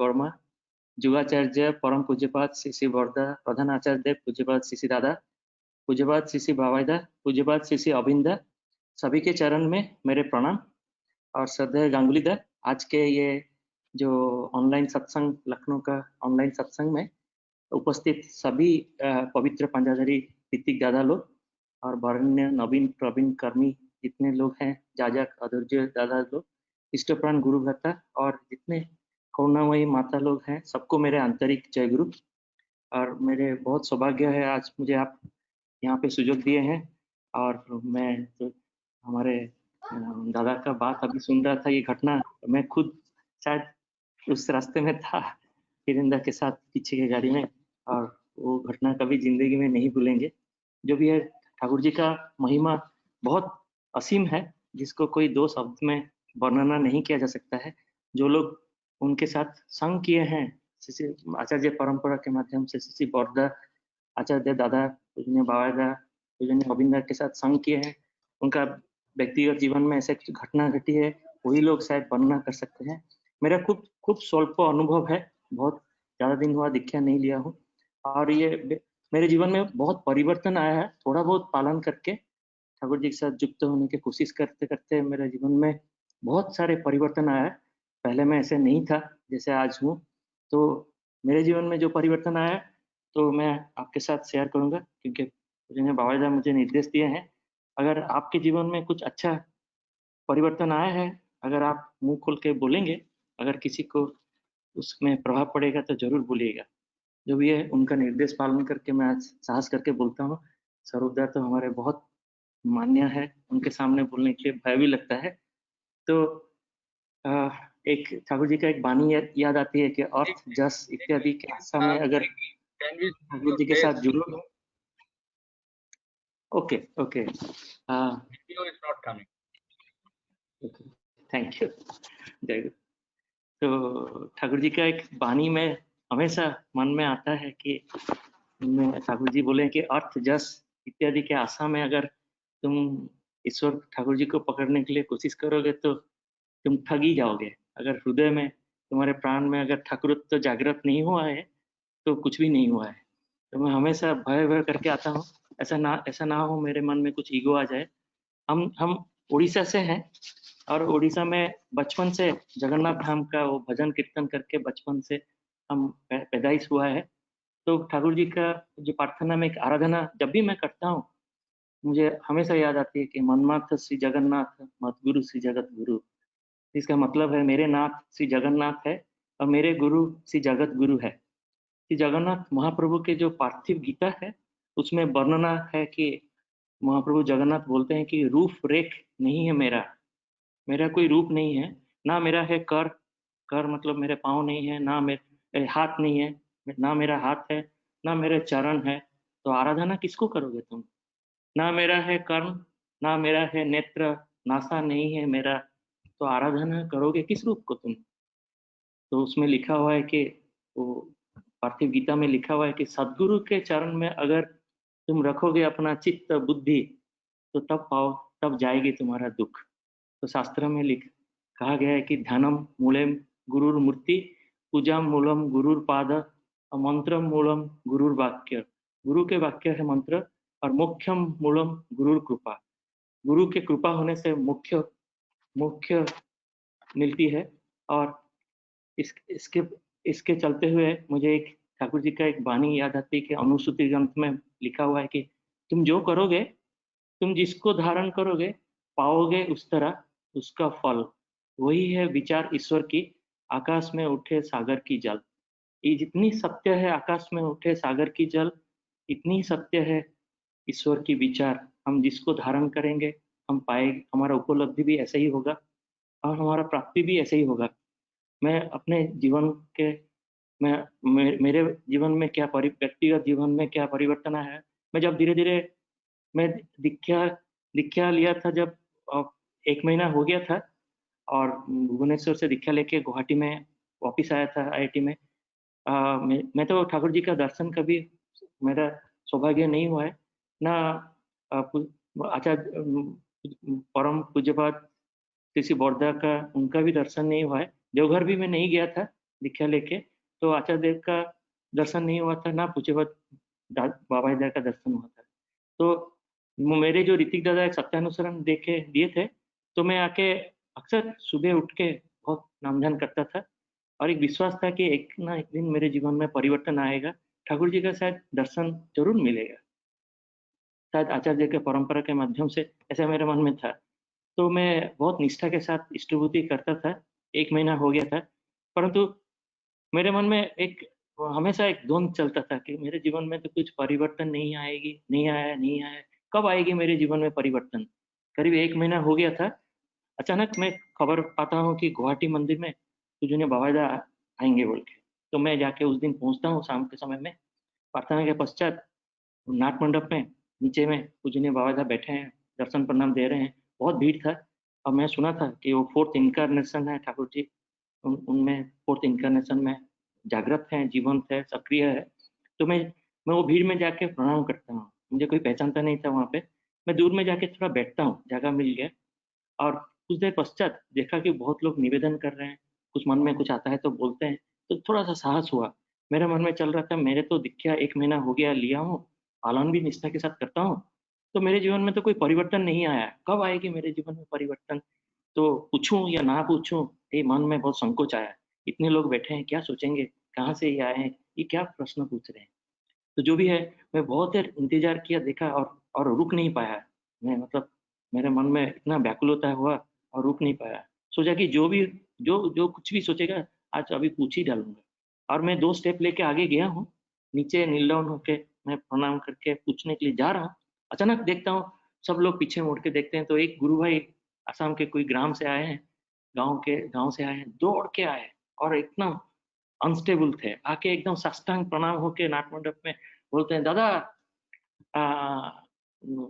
वर्मा, जुगाचार्य परम पूज्यपाद श्री श्री बरदा, प्रधानाचार्य पूज्यपाद श्री श्री दादा, पूज्यपाद श्री श्री बावाइदा, पूज्यपाद श्री श्री अविंदा, सभी के चरण में मेरे प्रणाम। और श्रद्धेय गांगुली दा, आज के ये जो ऑनलाइन सत्संग, लखनऊ का ऑनलाइन सत्संग में उपस्थित सभी पवित्र पंजाधारी ऋतिक दादा लोग और वरण्य नवीन प्रवीण कर्मी जितने लोग हैं, जाजक अधूर्य दादा लोग, इष्टप्राण गुरु भ्राता और जितने करुणामयी माता लोग हैं, सबको मेरे आंतरिक जय गुरु। और मेरे बहुत सौभाग्य है आज मुझे आप यहाँ पे सुजोग दिए हैं। और मैं तो हमारे दादा का बात अभी सुन रहा था, ये घटना मैं खुद शायद उस रास्ते में था हिरिंदा के साथ पीछे की गाड़ी में, और वो घटना कभी जिंदगी में नहीं भूलेंगे। जो भी है, ठाकुर जी का महिमा बहुत असीम है, जिसको कोई दो शब्द में वर्णना नहीं किया जा सकता है। जो लोग उनके साथ संग किए हैं आचार्य परंपरा के माध्यम से, श्री बरदा आचार्य दादा, पूजनीय बावादा, पूजनीय अविंदा के साथ संग किए हैं, उनका व्यक्तिगत जीवन में ऐसे घटना घटी है, वही लोग शायद वर्णना कर सकते हैं। मेरा खूब स्वल्प अनुभव है, बहुत ज्यादा दिन हुआ दीक्षा नहीं लिया हूँ, और ये मेरे जीवन में बहुत परिवर्तन आया है। थोड़ा बहुत पालन करके ठाकुर जी के साथ युक्त होने की कोशिश करते करते मेरे जीवन में बहुत सारे परिवर्तन आया है। पहले मैं ऐसे नहीं था जैसे आज हूँ, तो मेरे जीवन में जो परिवर्तन आया है तो मैं आपके साथ शेयर करूंगा, क्योंकि बाबा जी मुझे निर्देश दिए हैं। अगर आपके जीवन में कुछ अच्छा परिवर्तन आया है, अगर आप मुंह खोल के बोलेंगे, अगर किसी को उसमें प्रभाव पड़ेगा तो जरूर बोलिएगा। जो भी है उनका निर्देश पालन करके मैं आज साहस करके बोलता हूँ। स्वरूपदा तो हमारे बहुत मान्य है, उनके सामने बोलने के लिए भय भी लगता है। तो एक ठाकुर जी का एक वाणी याद आती है कि अर्थ जस इत्यादि के आशा में अगर ठाकुर जी के साथ जुड़ो। ओके ओके, थैंक यू, जय गुरु। तो ठाकुर जी का एक वाणी में हमेशा मन में आता है कि ठाकुर जी बोले कि अर्थ जस इत्यादि के आशा में अगर तुम ईश्वर ठाकुर जी को पकड़ने के लिए कोशिश करोगे तो तुम ठग ही जाओगे। अगर हृदय में, तुम्हारे प्राण में अगर ठाकुरत्व तो जागृत नहीं हुआ है तो कुछ भी नहीं हुआ है। तो मैं हमेशा भय करके आता हूँ, ऐसा ना हो मेरे मन में कुछ ईगो आ जाए। हम उड़ीसा से हैं, और उड़ीसा में बचपन से जगन्नाथ धाम का वो भजन कीर्तन करके बचपन से हम पैदाइश हुआ है। तो ठाकुर जी का जो प्रार्थना में एक आराधना जब भी मैं करता हूँ, मुझे हमेशा याद आती है कि मनमाथ श्री जगन्नाथ मदगुरु श्री जगत गुरु। इसका मतलब है मेरे नाथ श्री जगन्नाथ है और मेरे गुरु श्री जगत गुरु है। श्री जगन्नाथ महाप्रभु के जो पार्थिव गीता है, उसमें वर्णना है कि महाप्रभु जगन्नाथ बोलते हैं कि रूप रेख नहीं है मेरा कोई रूप नहीं है, ना मेरा है कर मतलब मेरे पाँव नहीं है, ना मेरे हाथ नहीं है, ना मेरा हाथ है, ना मेरे चरण है, तो आराधना किसको करोगे तुम? ना मेरा है कर्म, ना मेरा है नेत्र, नासा नहीं है मेरा, तो आराधना करोगे किस रूप को तुम? तो उसमें लिखा हुआ है कि वो पार्थिव गीता में लिखा हुआ है कि सदगुरु के चरण में अगर तुम रखोगे अपना चित्त बुद्धि, तो तब जाएगी तुम्हारा दुख। तो शास्त्र में कहा गया है कि ध्यानम मूलम गुरुर मूर्ति, पूजा मूलम गुरुर पाद, मंत्र मूलम गुरुर वाक्य। गुरु के वाक्य है मंत्र, और मुख्यम मूलम गुरुर कृपा। गुरु के कृपा होने से मुख्य मिलती है। और इसके इसके चलते हुए मुझे एक ठाकुर जी का एक वाणी याद आती है कि अनुसूति ग्रंथ में लिखा हुआ है कि तुम जो करोगे, तुम जिसको धारण करोगे, पाओगे उस तरह उसका फल। वही है विचार ईश्वर की, आकाश में उठे सागर की जल। ये जितनी सत्य है आकाश में उठे सागर की जल, इतनी सत्य है ईश्वर की विचार। हम जिसको धारण करेंगे हम पाएंगे, हमारा उपलब्धि भी ऐसे ही होगा और हमारा प्राप्ति भी ऐसे ही होगा। मैं अपने जीवन के मेरे जीवन में क्या व्यक्तिगत जीवन में क्या परिवर्तन आया है, मैं जब धीरे धीरे मैं दीक्षा लिया था, जब 1 महीना हो गया था, और भुवनेश्वर से दीक्षा लेके गुवाहाटी में वापिस आया था आईआईटी में। मैं तो ठाकुर जी का दर्शन कभी मेरा सौभाग्य नहीं हुआ है ना। आचार्य परम पूज्यपाद श्री श्री बरदा का उनका भी दर्शन नहीं हुआ है। देवघर भी मैं नहीं गया था, दीक्षा लेके, तो आचार्य देव का दर्शन नहीं हुआ था, ना पूज्यवत बाबा इधर का दर्शन हुआ था। तो मेरे जो ऋतिक दादा एक सत्यानुसरण देके दिए थे, तो मैं आके अक्सर सुबह उठ के बहुत नाम-ध्यान करता था और एक विश्वास था कि एक ना एक दिन मेरे जीवन में परिवर्तन आएगा, ठाकुर जी का शायद दर्शन ज़रूर मिलेगा। शायद आचार्य जी के परंपरा के माध्यम से ऐसा मेरे मन में था। तो मैं बहुत निष्ठा के साथ इष्टभूति करता था, 1 महीना हो गया था, परंतु मेरे मन में एक हमेशा एक द्वंद चलता था कि मेरे जीवन में तो कुछ परिवर्तन नहीं आएगी, नहीं आया, कब आएगी मेरे जीवन में परिवर्तन? करीब 1 महीना हो गया था, अचानक मैं खबर पाता हूँ कि गुवाहाटी मंदिर में पूजनीय बाबा आएँगे बोल के। तो मैं जाके उस दिन पहुँचता हूँ शाम के समय में, प्रार्थना के पश्चात नाट मंडप में नीचे में पूजनीय बाबा बैठे हैं, दर्शन प्रणाम दे रहे हैं, बहुत भीड़ था और मैं सुना था कि वो 4th इन्कार्नेशन है ठाकुर जी, उनमें 4th इन्कार्नेशन में जागृत हैं, जीवंत है, सक्रिय है। तो मैं वो भीड़ में जाके प्रणाम करता हूँ। मुझे कोई पहचानता नहीं था वहाँ पे। मैं दूर में जाके थोड़ा बैठता हूँ, जगह मिल गया और कुछ देर पश्चात देखा कि बहुत लोग निवेदन कर रहे हैं, कुछ मन में कुछ आता है तो बोलते हैं, तो थोड़ा-सा साहस हुआ। मेरे मन में चल रहा था मेरे तो दीक्षा 1 महीना हो गया लिया हूँ, पालन भी निष्ठा के साथ करता हूँ, तो मेरे जीवन में तो कोई परिवर्तन नहीं आया, कब आएगी मेरे जीवन में परिवर्तन? तो पूछूँ या ना पूछूँ, ये मन में बहुत संकोच आया। इतने लोग बैठे हैं, क्या सोचेंगे? कहाँ से ये आए हैं? ये क्या प्रश्न पूछ रहे हैं? तो जो भी है, मैं बहुत देर इंतज़ार किया, देखा और रुक नहीं पाया। मैं मतलब मेरे मन में इतना व्याकुलता हुआ और रुक नहीं पाया। सोचा कि जो भी जो जो कुछ भी सोचेगा, आज अभी पूछ ही डालूँगा। और मैं 2 स्टेप लेके आगे गया हूँ, नीचे नील डाउन होके मैं प्रणाम करके पूछने के लिए जा रहा हूँ। अचानक देखता हूँ, सब लोग पीछे मुड़ के देखते हैं, तो एक गुरु भाई असम के कोई ग्राम से आए हैं, गाँव से आए हैं, दौड़ के आए और एकदम अनस्टेबल थे। आके एकदम साष्टांग प्रणाम होके नाट मंडप में बोलते हैं, "दादा আ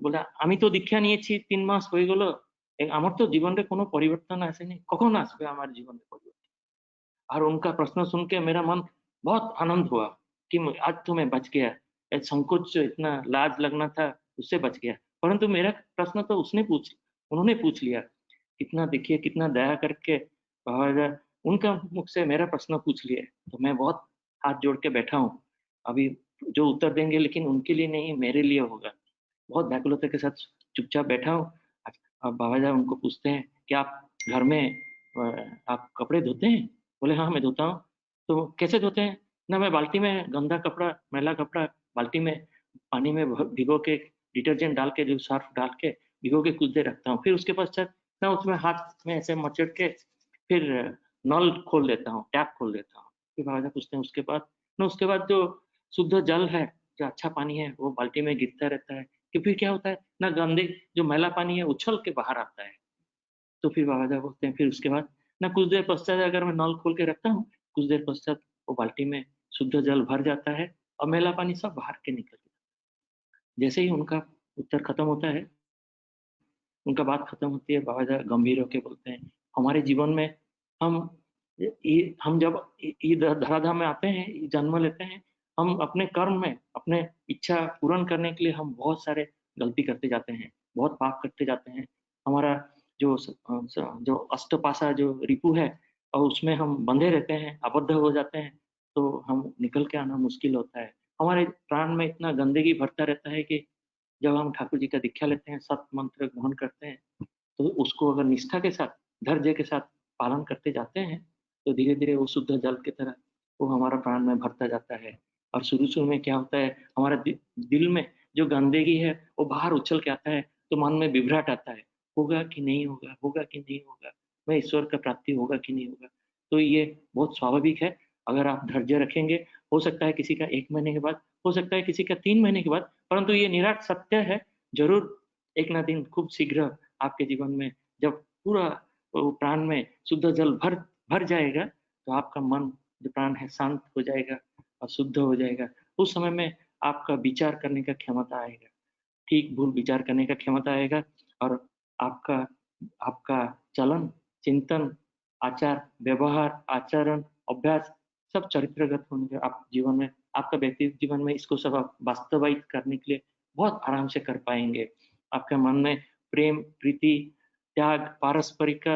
বলে আমি তো দীক্ষা নিয়েছি ৩ মাস হয়ে গেল। আমার তো জীবনে কোনো পরিবর্তন আসেনি। কখন আসবে আমার জীবনে পরিবর্তন?" और उनका प्रश्न सुन के मेरा मन बहुत आनंद हुआ कि आज तो मैं बच गया। संकोच जो इतना लाज लगना था, उससे बच गया। परंतु मेरा प्रश्न तो उन्होंने पूछ लिया। कितना देखिए कितना दया करके और उनका मुख से मेरा प्रश्न पूछ लिए। तो मैं बहुत हाथ जोड़ के बैठा हूँ। अभी जो उत्तर देंगे लेकिन उनके लिए नहीं मेरे लिए होगा। बहुत व्याकुलता के साथ चुपचाप बैठा हूँ। अब बाबा साहब उनको पूछते हैं कि आप घर में आप कपड़े धोते हैं? बोले, "हाँ, मैं धोता हूँ।" तो कैसे धोते हैं? ना मैं बाल्टी में गंदा कपड़ा, मैला कपड़ा बाल्टी में पानी में भिगो के डिटर्जेंट डाल के जो सर्फ़ डाल के भिगो के कुछ देर रखता हूँ। फिर उसके पश्चात ना उसमें हाथ में ऐसे मचड़ के फिर नल खोल देता हूँ, टैप खोल देता हूँ। फिर बाबा साहब पूछते हैं उसके बाद जो शुद्ध जल है, जो अच्छा पानी है, वो बाल्टी में गिरता रहता है। कि फिर क्या होता है ना गंदे जो मैला पानी है उछल के बाहर आता है। तो फिर बाबा साहब बोलते हैं फिर उसके बाद ना कुछ देर पश्चात अगर मैं नल खोल के रखता हूँ, कुछ देर पश्चात वो बाल्टी में शुद्ध जल भर जाता है और मैला पानी सब बाहर के निकल जाता है। जैसे ही उनका उत्तर खत्म होता है, उनका बात खत्म होती है, बाबा साहब गंभीर होके बोलते हैं, हमारे जीवन में हम हम जब ये धराधाम में आते हैं, ये जन्म लेते हैं, हम अपने कर्म में, अपने इच्छा पूर्ण करने के लिए हम बहुत सारे गलती करते जाते हैं, बहुत पाप करते जाते हैं। हमारा जो अष्टपाशा जो रिपु है और उसमें हम बंधे रहते हैं, आबद्ध हो जाते हैं, तो हम निकल के आना मुश्किल होता है। हमारे प्राण में इतना गंदगी भरता रहता है कि जब हम ठाकुर जी का दीक्षा लेते हैं, सत मंत्र ग्रहण करते हैं, तो उसको अगर निष्ठा के साथ, धैर्य के साथ पालन करते जाते हैं, तो धीरे-धीरे वो शुद्ध जल की तरह वो हमारा प्राण में भरता जाता है। और शुरू-शुरू में क्या होता है, हमारा दिल में जो गंदगी है, वो बाहर उछल के आता है, तो मन में विभ्राट आता है, होगा कि नहीं होगा, होगा कि नहीं होगा, मैं ईश्वर का प्राप्ति होगा कि नहीं होगा। तो ये बहुत स्वाभाविक है, अगर आप धैर्य रखेंगे, हो सकता है किसी का 1 महीने के बाद, हो सकता है किसी का 3 महीने के बाद, परंतु ये निराट सत्य है, ज़रूर एक ना दिन खूब शीघ्र आपके जीवन में जब पूरा प्राण में शुद्ध जल भर भर जाएगा, तो आपका मन जो प्राण है शांत हो जाएगा और शुद्ध हो जाएगा। उस समय में आपका विचार करने का क्षमता आएगा, ठीक-भूल विचार करने का क्षमता आएगा और आपका आपका चलन, चिंतन, आचार, व्यवहार, आचरण, अभ्यास सब चरित्रगत होंगे आप जीवन में। आपका व्यक्तिगत जीवन में इसको सब आप वास्तवायित करने के लिए बहुत आराम से कर पाएँगे। आपके मन में प्रेम, प्रीति, त्याग, पारस्परिक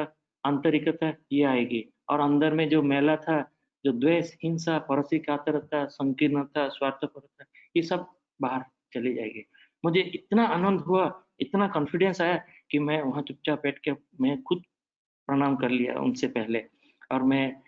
आंतरिकता ये आएगी और अंदर में जो मैला था, जो द्वेष, हिंसा, पड़ोसी कातरता, संकीर्णता, स्वार्थपरता, ये सब बाहर चली जाएगी। मुझे इतना आनंद हुआ, इतना कॉन्फिडेंस आया कि मैं वहाँ चुपचाप बैठ के मैं खुद प्रणाम कर लिया उनसे पहले, और मैं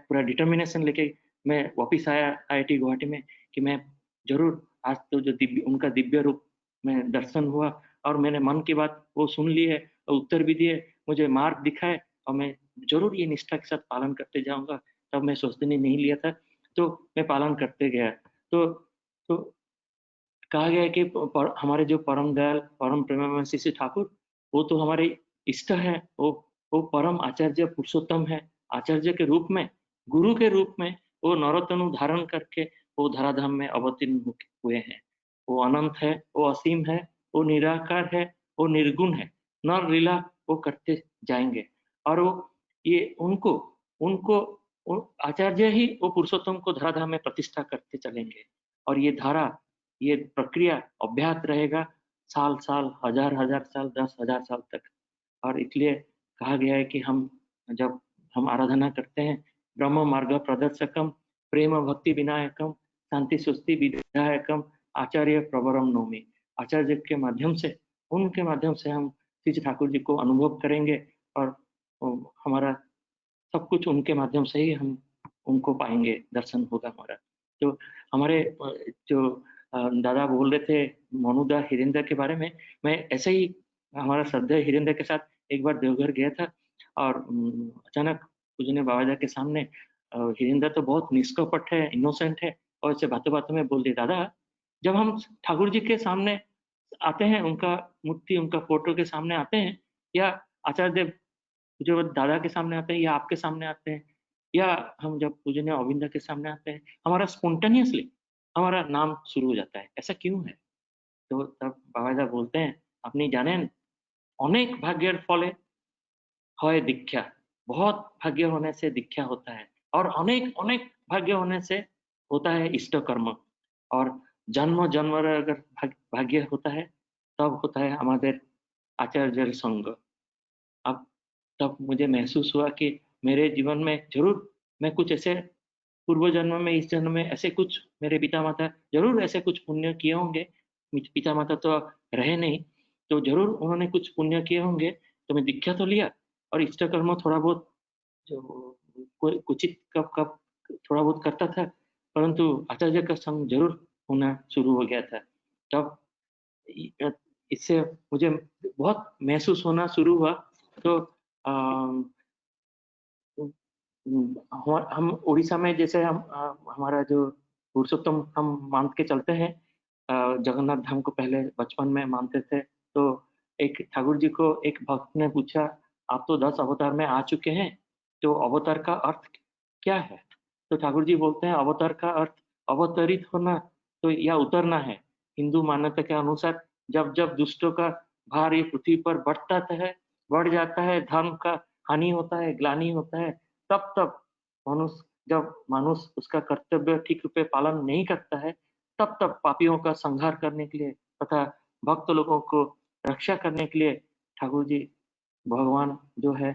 पूरा डिटर्मिनेशन लेके मैं वापिस आया आईआईटी गुवाहाटी में कि मैं ज़रूर आज तो जो उनका दिव्य रूप में दर्शन हुआ और मैंने मन की बात वो सुन ली है और उत्तर भी दिए, मुझे मार्ग दिखाए और मैं ज़रूर ये निष्ठा के साथ पालन करते जाऊँगा। तब मैं सौजन्य नहीं लिया था, तो मैं पालन करते गया। तो कहा गया है कि हमारे जो परम दयाल, परम प्रेमामय श्री श्री ठाकुर, वो तो हमारे इष्ट हैं, वो परम आचार्य पुरुषोत्तम है। आचार्य के रूप में, गुरु के रूप में वो नरोत्तम धारण करके वो धराधाम में अवतीर्ण हुए हैं। वो अनंत है, वो असीम है, वो निराकार है, वो निर्गुण है। नर लीला वो करते जाएँगे और वो ये उनको उनको वो आचार्य ही वो पुरुषोत्तम को धराधाम में प्रतिष्ठा करते चलेंगे और ये प्रक्रिया अब्याहत रहेगा साल-साल, हज़ार-हज़ार साल, 10,000 साल तक। और इसलिए कहा गया है कि जब हम आराधना करते हैं, ब्रह्म मार्ग प्रदर्शकम, प्रेम भक्ति विनायकम, शांति सुस्ति विधायकम, आचार्य प्रवरम नौमि। आचार्य के माध्यम से, उनके माध्यम से हम श्री ठाकुर जी को अनुभव करेंगे और हमारा सब कुछ उनके माध्यम से ही हम उनको पाएँगे, दर्शन होगा हमारा। तो हमारे जो दादा बोल रहे थे मनुदा हिरिंदा के बारे में, मैं ऐसे ही हमारा श्रद्धेय हिरिंदा के साथ एक बार देवघर गया था और अचानक पूजनीय बाबाजा के सामने हिरिंदा तो बहुत निष्कपट है, इनोसेंट है और ऐसे बातों-बातों में बोल दिया, "दादा, जब हम ठाकुर जी के सामने आते हैं, उनका मूर्ति, उनका फ़ोटो के सामने आते हैं या आचार्य देव जो दादा के सामने आते हैं या आपके सामने आते हैं या हम जब पूजनीय अरविंद के सामने आते हैं, हमारा स्पॉन्टेनियसली हमारा नाम शुरू हो जाता है, ऐसा क्यों है? तो तब बाबाजा बोलते हैं, "আপনি জানেন অনেক ভাগ্যের ফলে হয় दीक्षा, बहुत भाग्य होने से दीक्षा होता है और अनेक अनेक भाग्य होने से होता है इष्ट कर्म और जन्म-जन्म अगर भाग्य होता है, तब होता है हमारे आचार्य संग।" अब तब मुझे महसूस हुआ कि मेरे जीवन में ज़रूर मैं कुछ ऐसे पूर्व जन्म में, इस जन्म में ऐसे कुछ मेरे पिता-माता ज़रूर ऐसे कुछ पुण्य किए होंगे। पिता-माता तो रहे नहीं, तो ज़रूर उन्होंने कुछ पुण्य किए होंगे, तो मैं दीक्षा तो लिया और इष्ट कर्म थोड़ा बहुत जो कोई कुचित कब-कब थोड़ा बहुत करता था, परंतु आचार्य का संग ज़रूर होना शुरू हो गया था। तब इ अ, इससे मुझे बहुत महसूस होना शुरू हुआ, तो अ हम उड़ीसा में जैसे हमारा जो पुरुषोत्तम हम मान के चलते हैं, जगन्नाथ धाम को पहले बचपन में मानते थे, तो एक ठाकुर जी को एक भक्त ने पूछा, "आप तो 10 अवतार में आ चुके हैं, तो अवतार का अर्थ क्या है?" तो ठाकुर जी बोलते हैं, "अवतार का अर्थ अवतरित होना तो या उतरना है। हिंदू मान्यता के अनुसार जब-जब दुष्टों का भार ये पृथ्वी पर बढ़ जाता है, धर्म का हानि होता है, ग्लानि होता है, तब-तब जब मनुष्य उसका कर्तव्य ठीक रूप से पालन नहीं करता है, तब-तब पापियों का संहार करने के लिए तथा भक्त लोगों को रक्षा करने के लिए ठाकुर जी भगवान जो है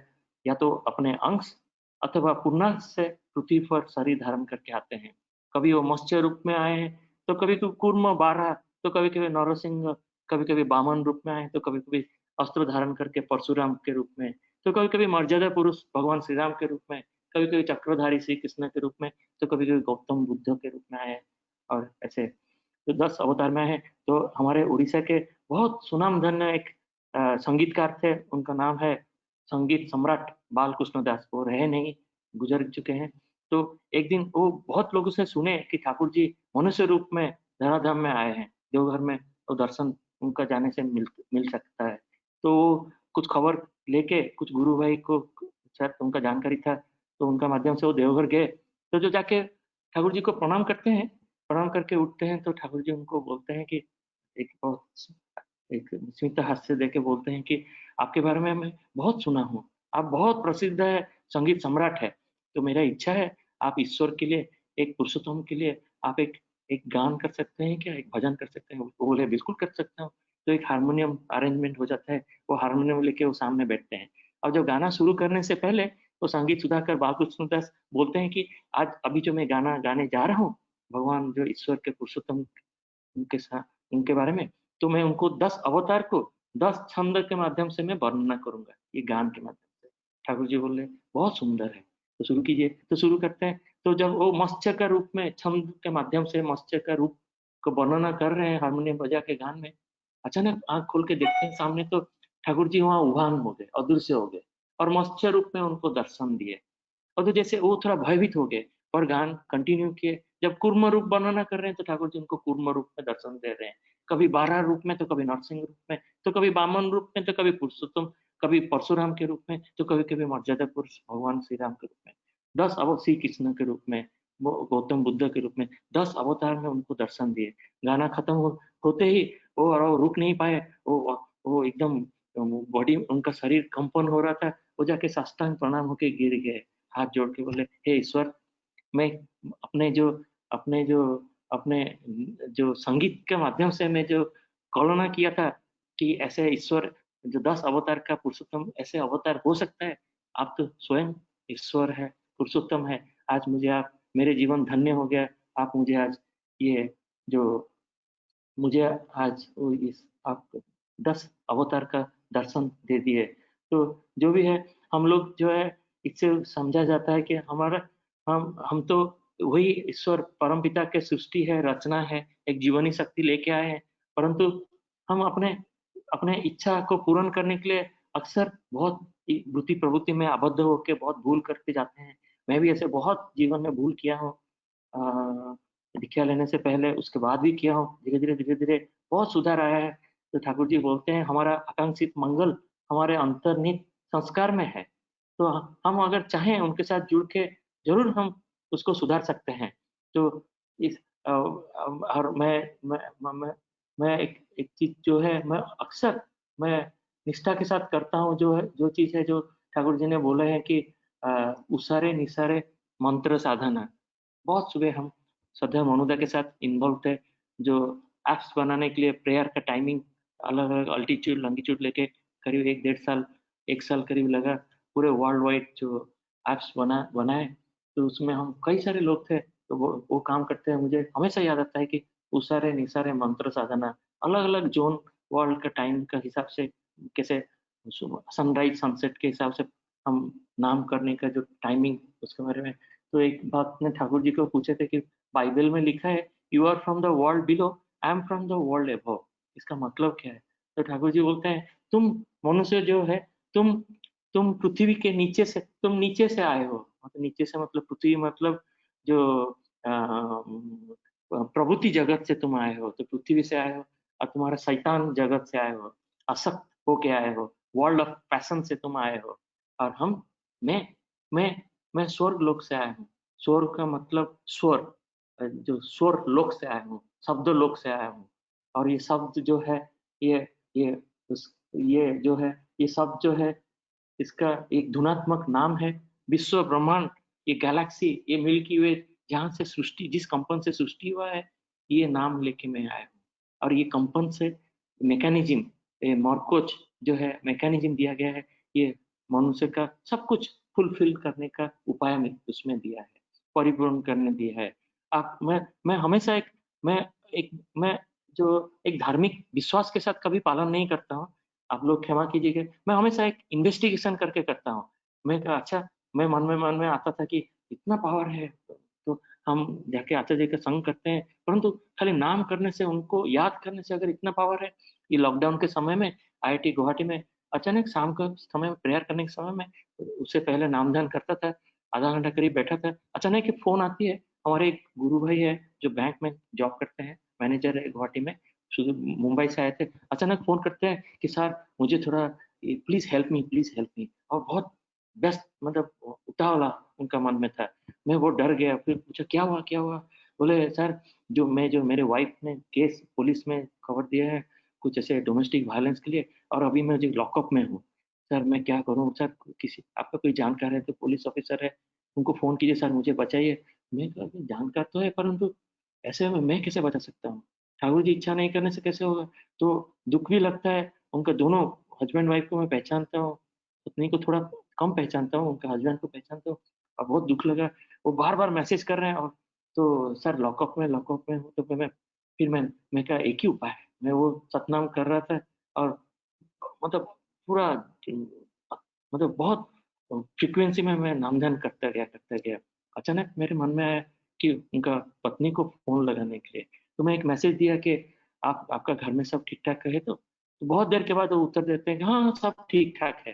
या तो अपने अंश अथवा पूर्णांश से पृथ्वी पर शरीर धारण करके आते हैं। कभी वो मत्स्य रूप में आए हैं, तो कभी कूर्म, बारह, तो कभी-कभी नरसिंह, कभी-कभी वामन रूप में आए, तो कभी-कभी अस्त्र धारण करके परशुराम के रूप में, तो कभी-कभी मर्यादा पुरुष भगवान श्री राम के रूप में, कभी-कभी चक्रधारी श्री कृष्ण के रूप में, तो कभी-कभी गौतम बुद्ध के रूप में आए हैं और ऐसे तो 10 अवतार में आए हैं। तो हमारे उड़ीसा के बहुत सुनामधन्य एक संगीतकार थे, उनका नाम है संगीत सम्राट बालकृष्ण दास, वो रहे नहीं, गुज़र चुके हैं। तो एक दिन वो बहुत लोगों से सुने कि ठाकुर जी मनुष्य रूप में धराधाम में आए हैं, देवघर में तो दर्शन उनका जाने से मिल सकता है। तो वो कुछ खबर लेके कुछ गुरु भाई को शायद उनका जानकारी था, तो उनका माध्यम से वो देवघर गए। तो जो जाके ठाकुर जी को प्रणाम करते हैं, प्रणाम करके उठते हैं तो ठाकुर जी उनको बोलते हैं कि एक बहुत एक स्मित हास्य देके बोलते हैं कि आपके बारे में मैं बहुत सुना हूँ। आप बहुत प्रसिद्ध है, संगीत सम्राट है। तो मेरा इच्छा है आप ईश्वर के लिए, एक पुरुषोत्तम के लिए आप एक एक गान कर सकते हैं क्या? एक भजन कर सकते हैं? वो बोले बिल्कुल कर सकता हूँ। तो एक हारमोनियम अरेंजमेंट हो जाता है, वो हारमोनियम लेके वो सामने बैठते हैं। और जब गाना शुरू करने से पहले तो संगीत सुधाकर बालकृष्ण दास बोलते हैं कि आज अभी जो मैं गाना गाने जा रहा हूँ, भगवान जो ईश्वर के पुरुषोत्तम उनके साथ उनके बारे में, तो मैं उनको 10 अवतार को 10 छंद के माध्यम से मैं वर्णना करूँगा, ये गान के माध्यम से। ठाकुर जी बोले, "बहुत सुंदर है, तो शुरू कीजिए।" तो शुरू करते हैं, तो जब वो मत्स्य का रूप में छंद के माध्यम से मत्स्य का रूप को वर्णना कर रहे हैं हारमोनियम बजा के गान में, अचानक आँख खोल के देखते हैं सामने तो ठाकुर जी वहाँ उभान हो गए, अदृश्य हो गए और मत्स्य रूप में उनको दर्शन दिए। और तो जैसे वो थोड़ा भयभीत हो गए और गान कंटिन्यू किए। जब कूर्म रूप वर्णना कर रहे हैं, तो ठाकुर जी उनको कूर्म रूप में दर्शन दे रहे हैं। कभी बारह रूप में, तो कभी नरसिंह रूप में, तो कभी वामन रूप में, तो कभी पुरुषोत्तम, कभी परशुराम के रूप में, तो कभी-कभी मर्यादा पुरुष भगवान श्री राम के रूप में। 10 श्री कृष्ण के रूप में, वो गौतम बुद्ध के रूप में 10 अवतार में उनको दर्शन दिए। गाना खत्म होते ही वो रुक नहीं पाए, वो एकदम बॉडी उनका शरीर कंपन हो रहा था, वो जाके साष्टांग प्रणाम होके गिर गए। हाथ जोड़ के बोले, हे ईश्वर, मैं अपने जो अपने जो अपने जो संगीत के माध्यम से मैं जो कल्पना किया था कि ऐसे ईश्वर जो 10 अवतार का पुरुषोत्तम ऐसे अवतार हो सकता है, आप तो स्वयं ईश्वर है, पुरुषोत्तम है। आज मुझे आप मेरे जीवन धन्य हो गया। आप मुझे आज ये जो मुझे आज वो इस आप 10 अवतार का दर्शन दे दिए। तो जो भी है, हम लोग जो है इससे समझा जाता है कि हमारा हम तो वही ईश्वर परमपिता के सृष्टि है, रचना है, एक जीवनी शक्ति लेके आए हैं, परंतु हम अपने अपने इच्छा को पूर्ण करने के लिए अक्सर बहुत वृत्ति प्रवृत्ति में आबद्ध होके बहुत भूल करते जाते हैं। मैं भी ऐसे बहुत जीवन में भूल किया हूँ। अ, दीक्षा लेने से पहले, उसके बाद भी किया हूँ। धीरे-धीरे बहुत सुधार आया है। तो ठाकुर जी बोलते हैं हमारा आकांक्षित मंगल हमारे अंतर्निहित संस्कार में है। तो हम अगर चाहें उनके साथ जुड़ के ज़रूर हम उसको सुधार सकते हैं। तो इस और मैं एक एक चीज़ जो है मैं अक्सर मैं निष्ठा के साथ करता हूँ जो चीज़ है जो ठाकुर जी ने बोले हैं कि उसारे-निसारे मंत्र साधना। बहुत सुबह हम श्रद्धा मनुदा के साथ इन्वॉल्व थे, जो ऐप्स बनाने के लिए प्रेयर का टाइमिंग अलग-अलग अल्टीट्यूड, लॉन्गिट्यूड लेके करीब 1 डेढ़ साल 1 साल करीब लगा, पूरे वर्ल्ड वाइड जो ऐप्स बनाए, तो उसमें हम कई सारे लोग थे, तो वो काम करते हैं। मुझे हमेशा याद आता है कि उसारे-निसारे मंत्र साधना, अलग-अलग ज़ोन वर्ल्ड का टाइम का हिसाब से कैसे सनराइज़, सनसेट के हिसाब से हम नाम करने का जो टाइमिंग उसके बारे में तो एक बात अपने ठाकुर जी को पूछे थे कि बाइबल में लिखा है, "you are from the world below, I am from the world above." इसका मतलब क्या है? तो ठाकुर जी बोलते हैं, "तुम मनुष्य जो है, तुम तुम पृथ्वी के नीचे से तुम नीचे से आए हो।" मतलब नीचे से मतलब पृथ्वी मतलब जो प्रभुति जगत से तुम आए हो, तो पृथ्वी से आए हो और तुम्हारा शैतान जगत से आए हो, आसक्त होके आए हो, वर्ल्ड ऑफ पैशन से तुम आए हो और मैं मैं मैं स्वर्ग लोक से आया हूँ। स्वर्ग का मतलब स्वर जो स्वर लोक से आया हूँ, शब्द लोक से आया हूँ और ये शब्द जो है, ये ये ये जो है, ये शब्द जो है, इसका एक धुनात्मक नाम है विश्व ब्रह्मांड, ये गैलेक्सी, ये मिल्की वे जहाँ से सृष्टि जिस कंपन से सृष्टि हुआ है, ये नाम लेके मैं आया हूँ और ये कंपन से मैकेनिज़्म मरकोच जो है मैकेनिज़्म दिया गया है, ये मनुष्य का सब कुछ फुलफिल करने का उपाय में उसमें दिया है, परिपूर्ण करने दिया है। आप मैं हमेशा मैं एक मैं जो एक धार्मिक विश्वास के साथ कभी पालन नहीं करता हूँ। आप लोग क्षमा कीजिएगा, मैं हमेशा एक इन्वेस्टिगेशन करके करता हूँ। मैं कहा अच्छा मैं मन में आता था कि इतना पावर है, तो हम जाके आचार्य जी का संग करते हैं, परंतु खाली नाम करने से, उनको याद करने से अगर इतना पावर है, ये लॉकडाउन के समय में आईआईटी गुवाहाटी में अचानक शाम का समय में प्रेयर करने के समय में उससे पहले नाम-ध्यान करता था, आधा घंटा करीब बैठा था, अचानक एक फ़ोन आती है, हमारे एक गुरु भाई है, जो बैंक में जॉब करते हैं, मैनेजर है गुवाहाटी में, शुरू मुंबई से आए थे, अचानक फ़ोन करते हैं कि सर मुझे थोड़ा प्लीज़ हेल्प मी और बहुत व्यस्त मतलब उतावला उनका मन में था। मैं वो डर गया, फिर पूछा क्या हुआ, क्या हुआ? बोले सर जो मेरे वाइफ़ ने केस पुलिस में खबर दिया है, कुछ ऐसे डोमेस्टिक वायलेंस के लिए और अभी मैं जो लॉकअप में हूँ। सर मैं क्या करूँ? सर किसी आपका कोई जानकार है तो पुलिस ऑफ़िसर है, उनको फ़ोन कीजिए सर मुझे बचाइए। मैं कहा कि जानकार तो है परंतु ऐसे में मैं कैसे बचा सकता हूँ? ठाकुर जी इच्छा नहीं करने से कैसे होगा? तो दुःख भी लगता है, उनका दोनों हस्बैंड वाइफ को मैं पहचानता हूँ, पत्नी को थोड़ा कम पहचानता हूँ, उनके हस्बैंड को पहचानता हूँ और बहुत दुःख लगा। वो बार-बार मैसेज कर रहे हैं और तो सर लॉकअप में हूँ, तो मैं कहा एक ही उपाय है, मैं वो सतनाम कर रहा था और मतलब पूरा मतलब बहुत फ्रीक्वेंसी में मैं नामध्यान करता गया। अचानक मेरे मन में आया कि उनका पत्नी को फ़ोन लगाने के लिए, तो मैं एक मैसेज दिया कि आप आपका घर में सब ठीक-ठाक है तो? तो बहुत देर के बाद वो उत्तर देते हैं कि हाँ, हाँ, सब ठीक-ठाक है।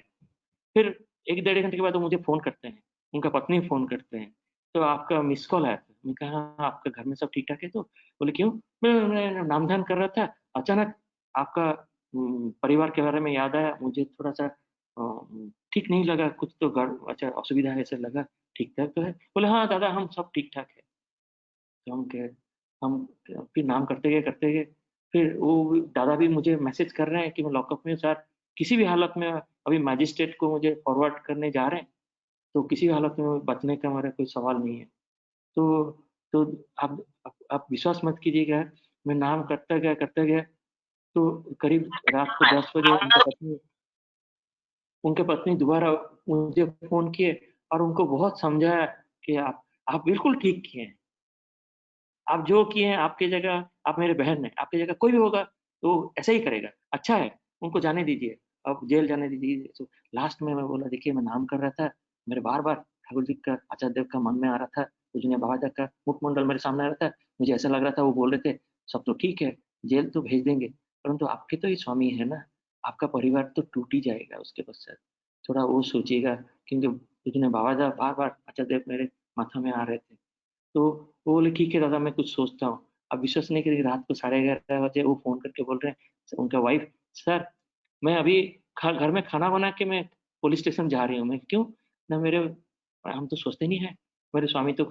फिर 1 डेढ़ घंटे के बाद वो मुझे फ़ोन करते हैं, उनका पत्नी फ़ोन करते हैं, तो आपका मिस्ड कॉल आया था। मैंने कहा, "हाँ, हाँ, आपके घर में सब ठीक-ठाक है तो?" बोले, "क्यों?" मैं नाम-ध्यान कर रहा था, अचानक आपका परिवार के बारे में याद आया, मुझे थोड़ा-सा ठीक नहीं लगा, कुछ तो अच्छा असुविधा है ऐसा लगा, ठीक-ठाक तो है? बोले, "हाँ, दादा हम सब ठीक-ठाक है।" तो हम फिर नाम करते गए, फिर वो दादा भी मुझे मैसेज कर रहे हैं कि मैं लॉकअप में हूँ सर, किसी भी हालत में अभी मजिस्ट्रेट को मुझे फॉरवर्ड करने जा रहे हैं, तो किसी भी हालत में बचने का हमारा कोई सवाल नहीं है। तो तो आप विश्वास मत कीजिएगा, मैं नाम करता गया, तो करीब रात को 10 बजे उनके पत्नी दोबारा मुझे फ़ोन किए और उनको बहुत समझाया कि आप बिल्कुल ठीक किए हैं। आप जो किए हैं आपकी जगह आप मेरे बहन हैं, आपकी जगह कोई भी होगा तो ऐसा ही करेगा, अच्छा है, उनको जाने दीजिए, अब जेल जाने दीजिए। तो लास्ट में मैं बोला देखिए मैं नाम कर रहा था, मेरे बार-बार ठाकुर जी का, आचार्य देव का मन में आ रहा था, पूजनीय बाबा का मुखमंडल मेरे सामने आ रहा था, मुझे ऐसा लग रहा था वो बोल रहे थे, सब तो ठीक है, जेल तो भेज देंगे, परंतु आपके तो ये स्वामी है ना, आपका परिवार तो टूट ही जाएगा उसके पश्चात, थोड़ा वो सोचिएगा क्योंकि पूजनीय बाबा बार-बार आचार्य देव मेरे माथा में आ रहे थे। तो वो बोले, "ठीक है दादा, मैं कुछ सोचता हूँ।" अब विश्वास नहीं करिए रात को 11:30 बजे वो फ़ोन करके बोल रहे हैं उनका वाइफ़, "सर, मैं अभी घर में खाना बना के मैं पुलिस स्टेशन जा रही हूँ।" मैं क्यों? ना मेरे हम तो सोचते नहीं हैं, मेरे स्वामी तो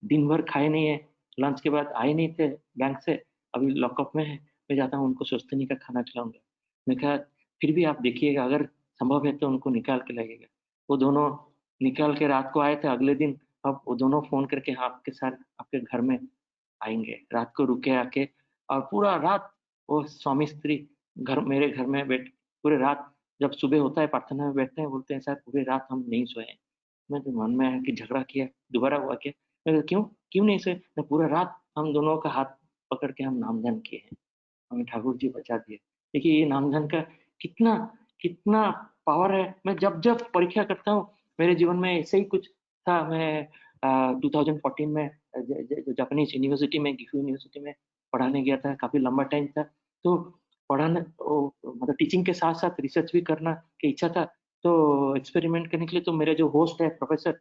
दिन भर खाए नहीं है, लंच के बाद आए नहीं थे बैंक से, अभी लॉकअप में हैं, मैं जाता हूँ उनको सोचते नहीं का खाना खिलाऊँगा। मैं कहा, "फिर भी आप देखिएगा अगर संभव है तो उनको निकाल के लाइएगा।" वो दोनों निकाल के रात को आए थे अगले दिन, अब वो दोनों फ़ोन करके हाँ, आपके साथ आपके घर में आएँगे। रात को रुके आके और पूरा रात वो स्वामी-स्त्री मेरे घर में पूरे रात जब सुबह होता है प्रार्थना में बैठते हैं, बोलते हैं सर पूरी रात हम नहीं सोए हैं। मैं तो मन में है कि झगड़ा किया, दोबारा हुआ क्या? मैं कहा क्यों? क्यों नहीं सोए? मैं पूरा रात हम दोनों का हाथ पकड़ के हम नामधन किए हैं। हमें ठाकुर जी बचा दिए। देखिए ये नामधन का कितना कितना पावर है। मैं जब-जब परीक्षा करता हूँ, मेरे जीवन में ऐसे ही कुछ था। मैं 2014 में ज ज जापानीज़ यूनिवर्सिटी में गिफ़ू यूनिवर्सिटी में पढ़ाने गया था, काफ़ी लंबा टाइम था। तो पढ़ाने मतलब टीचिंग के साथ-साथ रिसर्च भी करना की इच्छा था। तो एक्सपेरिमेंट करने के लिए तो मेरे जो होस्ट है प्रोफ़ेसर,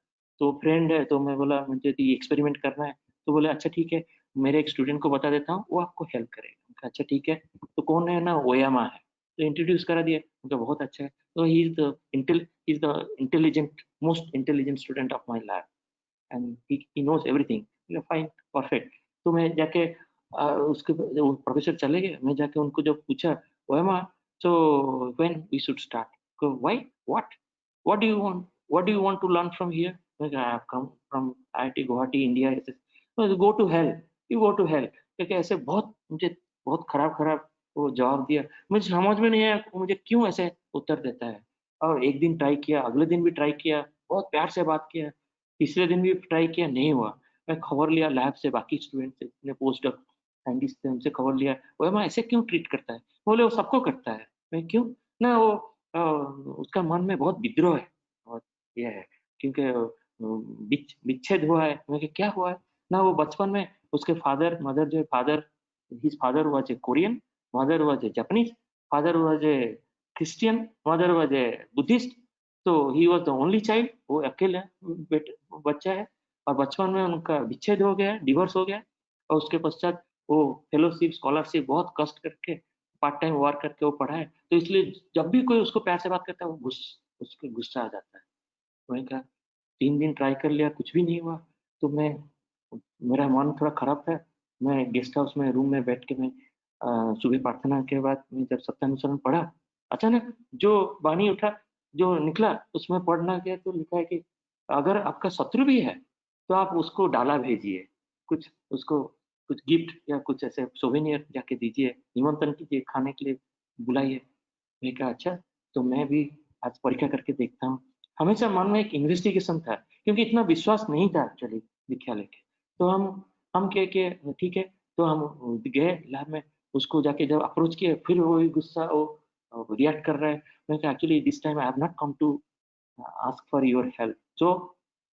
तो फ्रेंड है, तो मैं बोला मुझे तो ये एक्सपेरिमेंट करना है। तो बोले अच्छा ठीक है, मेरे एक स्टूडेंट को बता देता हूँ, वो आपको हेल्प करेगा। मैंने कहा अच्छा ठीक है, तो कौन है ना ओयामा है, तो इंट्रोड्यूस करा दिया, उनका बहुत अच्छा है। तो he is the intelligent most intelligent student of my lab and he knows everything. मैंने कहा फाइन, परफेक्ट। तो मैं जाके उसके वो प्रोफ़ेसर चले गए, मैं जाके उनको जब पूछा, Oyama so when we should start? Why? What? What do you want? What do you want to learn from here? मैंने कहा I have come from IIT Guwahati India. Go to hell, you go to hell. क्योंकि ऐसे बहुत मुझे बहुत खराब-खराब वो जवाब दिया। मुझे समझ में नहीं आया मुझे क्यों ऐसे उत्तर देता है। और एक दिन ट्राई किया, अगले दिन भी ट्राई किया, बहुत प्यार से बात किया, तीसरे दिन भी ट्राई किया, नहीं हुआ। मैं खबर लिया लैब से, बाकी स्टूडेंट से, जितने पोस्ट डॉक साइंटिस्ट थे उनसे खबर लिया, "ओयामा ऐसे क्यों ट्रीट करता है?" बोले, "वो सबको करता है।" मैं क्यों? ना वो उसका मन में बहुत विद्रोह है और ये है क्योंकि विच्छेद हुआ है। मैं कहा, "क्या हुआ है?" ना वो बचपन में उसके मदर जो father his father was a Korean, mother was a Japanese, father was a Christian, mother was a Buddhist, तो he was the only child, वो अकेला बच्चा है और बचपन में उनका विच्छेद हो गया है, डिवोर्स हो गया है और उसके पश्चात वो फेलोशिप, स्कॉलरशिप बहुत कष्ट करके पार्ट टाइम वर्क करके वो पढ़ा है। तो इसलिए जब भी कोई उसको प्यार से बात करता है, वो उसको गुस्सा आ जाता है। मैंने कहा 3 दिन ट्राई कर लिया, कुछ भी नहीं हुआ, तो मेरा मन थोड़ा खराब था। मैं गेस्ट हाउस में रूम में बैठ के मैं सुबह प्रार्थना के बाद मैं जब सत्यानुसरण पढ़ा, अचानक जो वाणी उठा, जो निकला उसमें पढ़ना क्या तो लिखा है कि अगर आपका शत्रु भी है, तो आप उसको डाला भेजिए। कुछ उसको कुछ गिफ्ट या कुछ ऐसे सोवेनिर जाके दीजिए, निमंत्रण कीजिए, खाने के लिए बुलाइए। मैंने कहा अच्छा, तो मैं भी आज परीक्षा करके देखता हूँ। हमेशा मन में एक इन्वेस्टिगेशन था, क्योंकि इतना विश्वास नहीं था एक्चुअली दीक्षा लेके। तो हम कहे कि ठीक है, तो हम गए लैब में, उसको जाके जब अप्रोच किए, फिर वही गुस्सा, वो रिएक्ट कर रहा है। मैंने कहा actually this time I have not come to ask for your help. So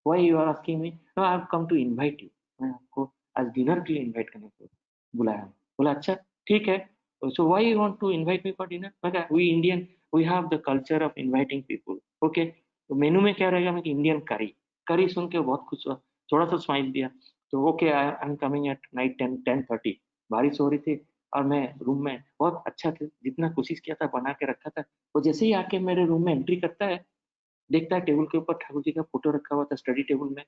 why you are asking me? No, I have come to invite you. मैं आपको आज डिनर के लिए इनवाइट करने को बुलाया हूँ। बोला अच्छा ठीक है। So why you want to invite me for dinner? मैं कहा we Indian we have the culture of inviting people. Okay. तो मेनू में क्या रहेगा? मैं इंडियन करी। करी सुन के बहुत खुश हुआ। थोड़ा सा स्माइल दिया। तो okay I am coming at night 10:30। बारिश हो रही थी और मैं रूम में बहुत अच्छा था, जितना कोशिश किया था बना के रखा था। वो जैसे ही आके मेरे रूम में एंट्री करता है, देखता है टेबल के ऊपर ठाकुर जी का फोटो रखा हुआ था स्टडी टेबल में,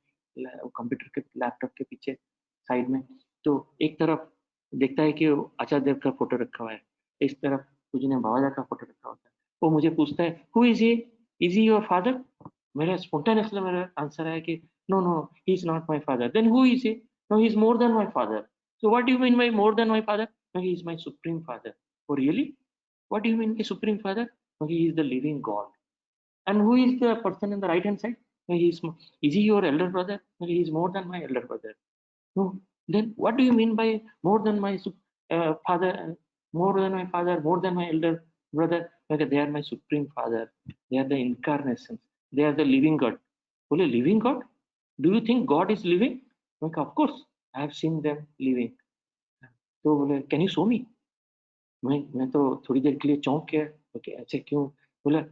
कंप्यूटर के लैपटॉप के पीछे साइड में। तो एक तरफ देखता है कि आचार्य देव का फोटो रखा हुआ है, इस तरफ कुछ ने बाबा का फोटो रखा हुआ है। वो मुझे पूछता है who is he your father? मेरा स्पॉन्टेनियसली मेरा आंसर है कि no no he is not my father. Then who is he? No he is more than my father. So what do you mean by more than my father? No he is my supreme father. Oh really? What do you mean कि supreme father? No he is the living God. And who is the person in the right hand side? No, is he your elder brother? No, he is more than my elder brother. No. Then what do you mean by more than my father, more than my father, more than my elder brother? Okay, they are my supreme father. They are the incarnation. They are the living God. Only living God? Do you think God is living? Okay, of course, I have seen them living. तो बोले can you show मी? मैं तो थोड़ी देर के लिए चौंक गया। Okay अच्छा क्यों? बोला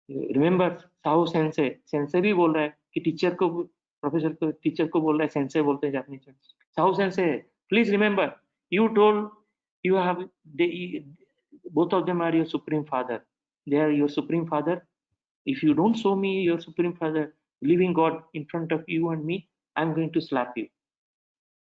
रिमेंबर साहू सेंसे। सेंसे भी बोल रहा है कि टीचर को, प्रोफेसर को, टीचर को बोल रहा है सेंसे बोलते हैं जापानीज में। Sahu sensei please remember you told you have both of them are your supreme father. They are your supreme father. If you don't show me your supreme father, living God in front of you and me, I'm going to slap you.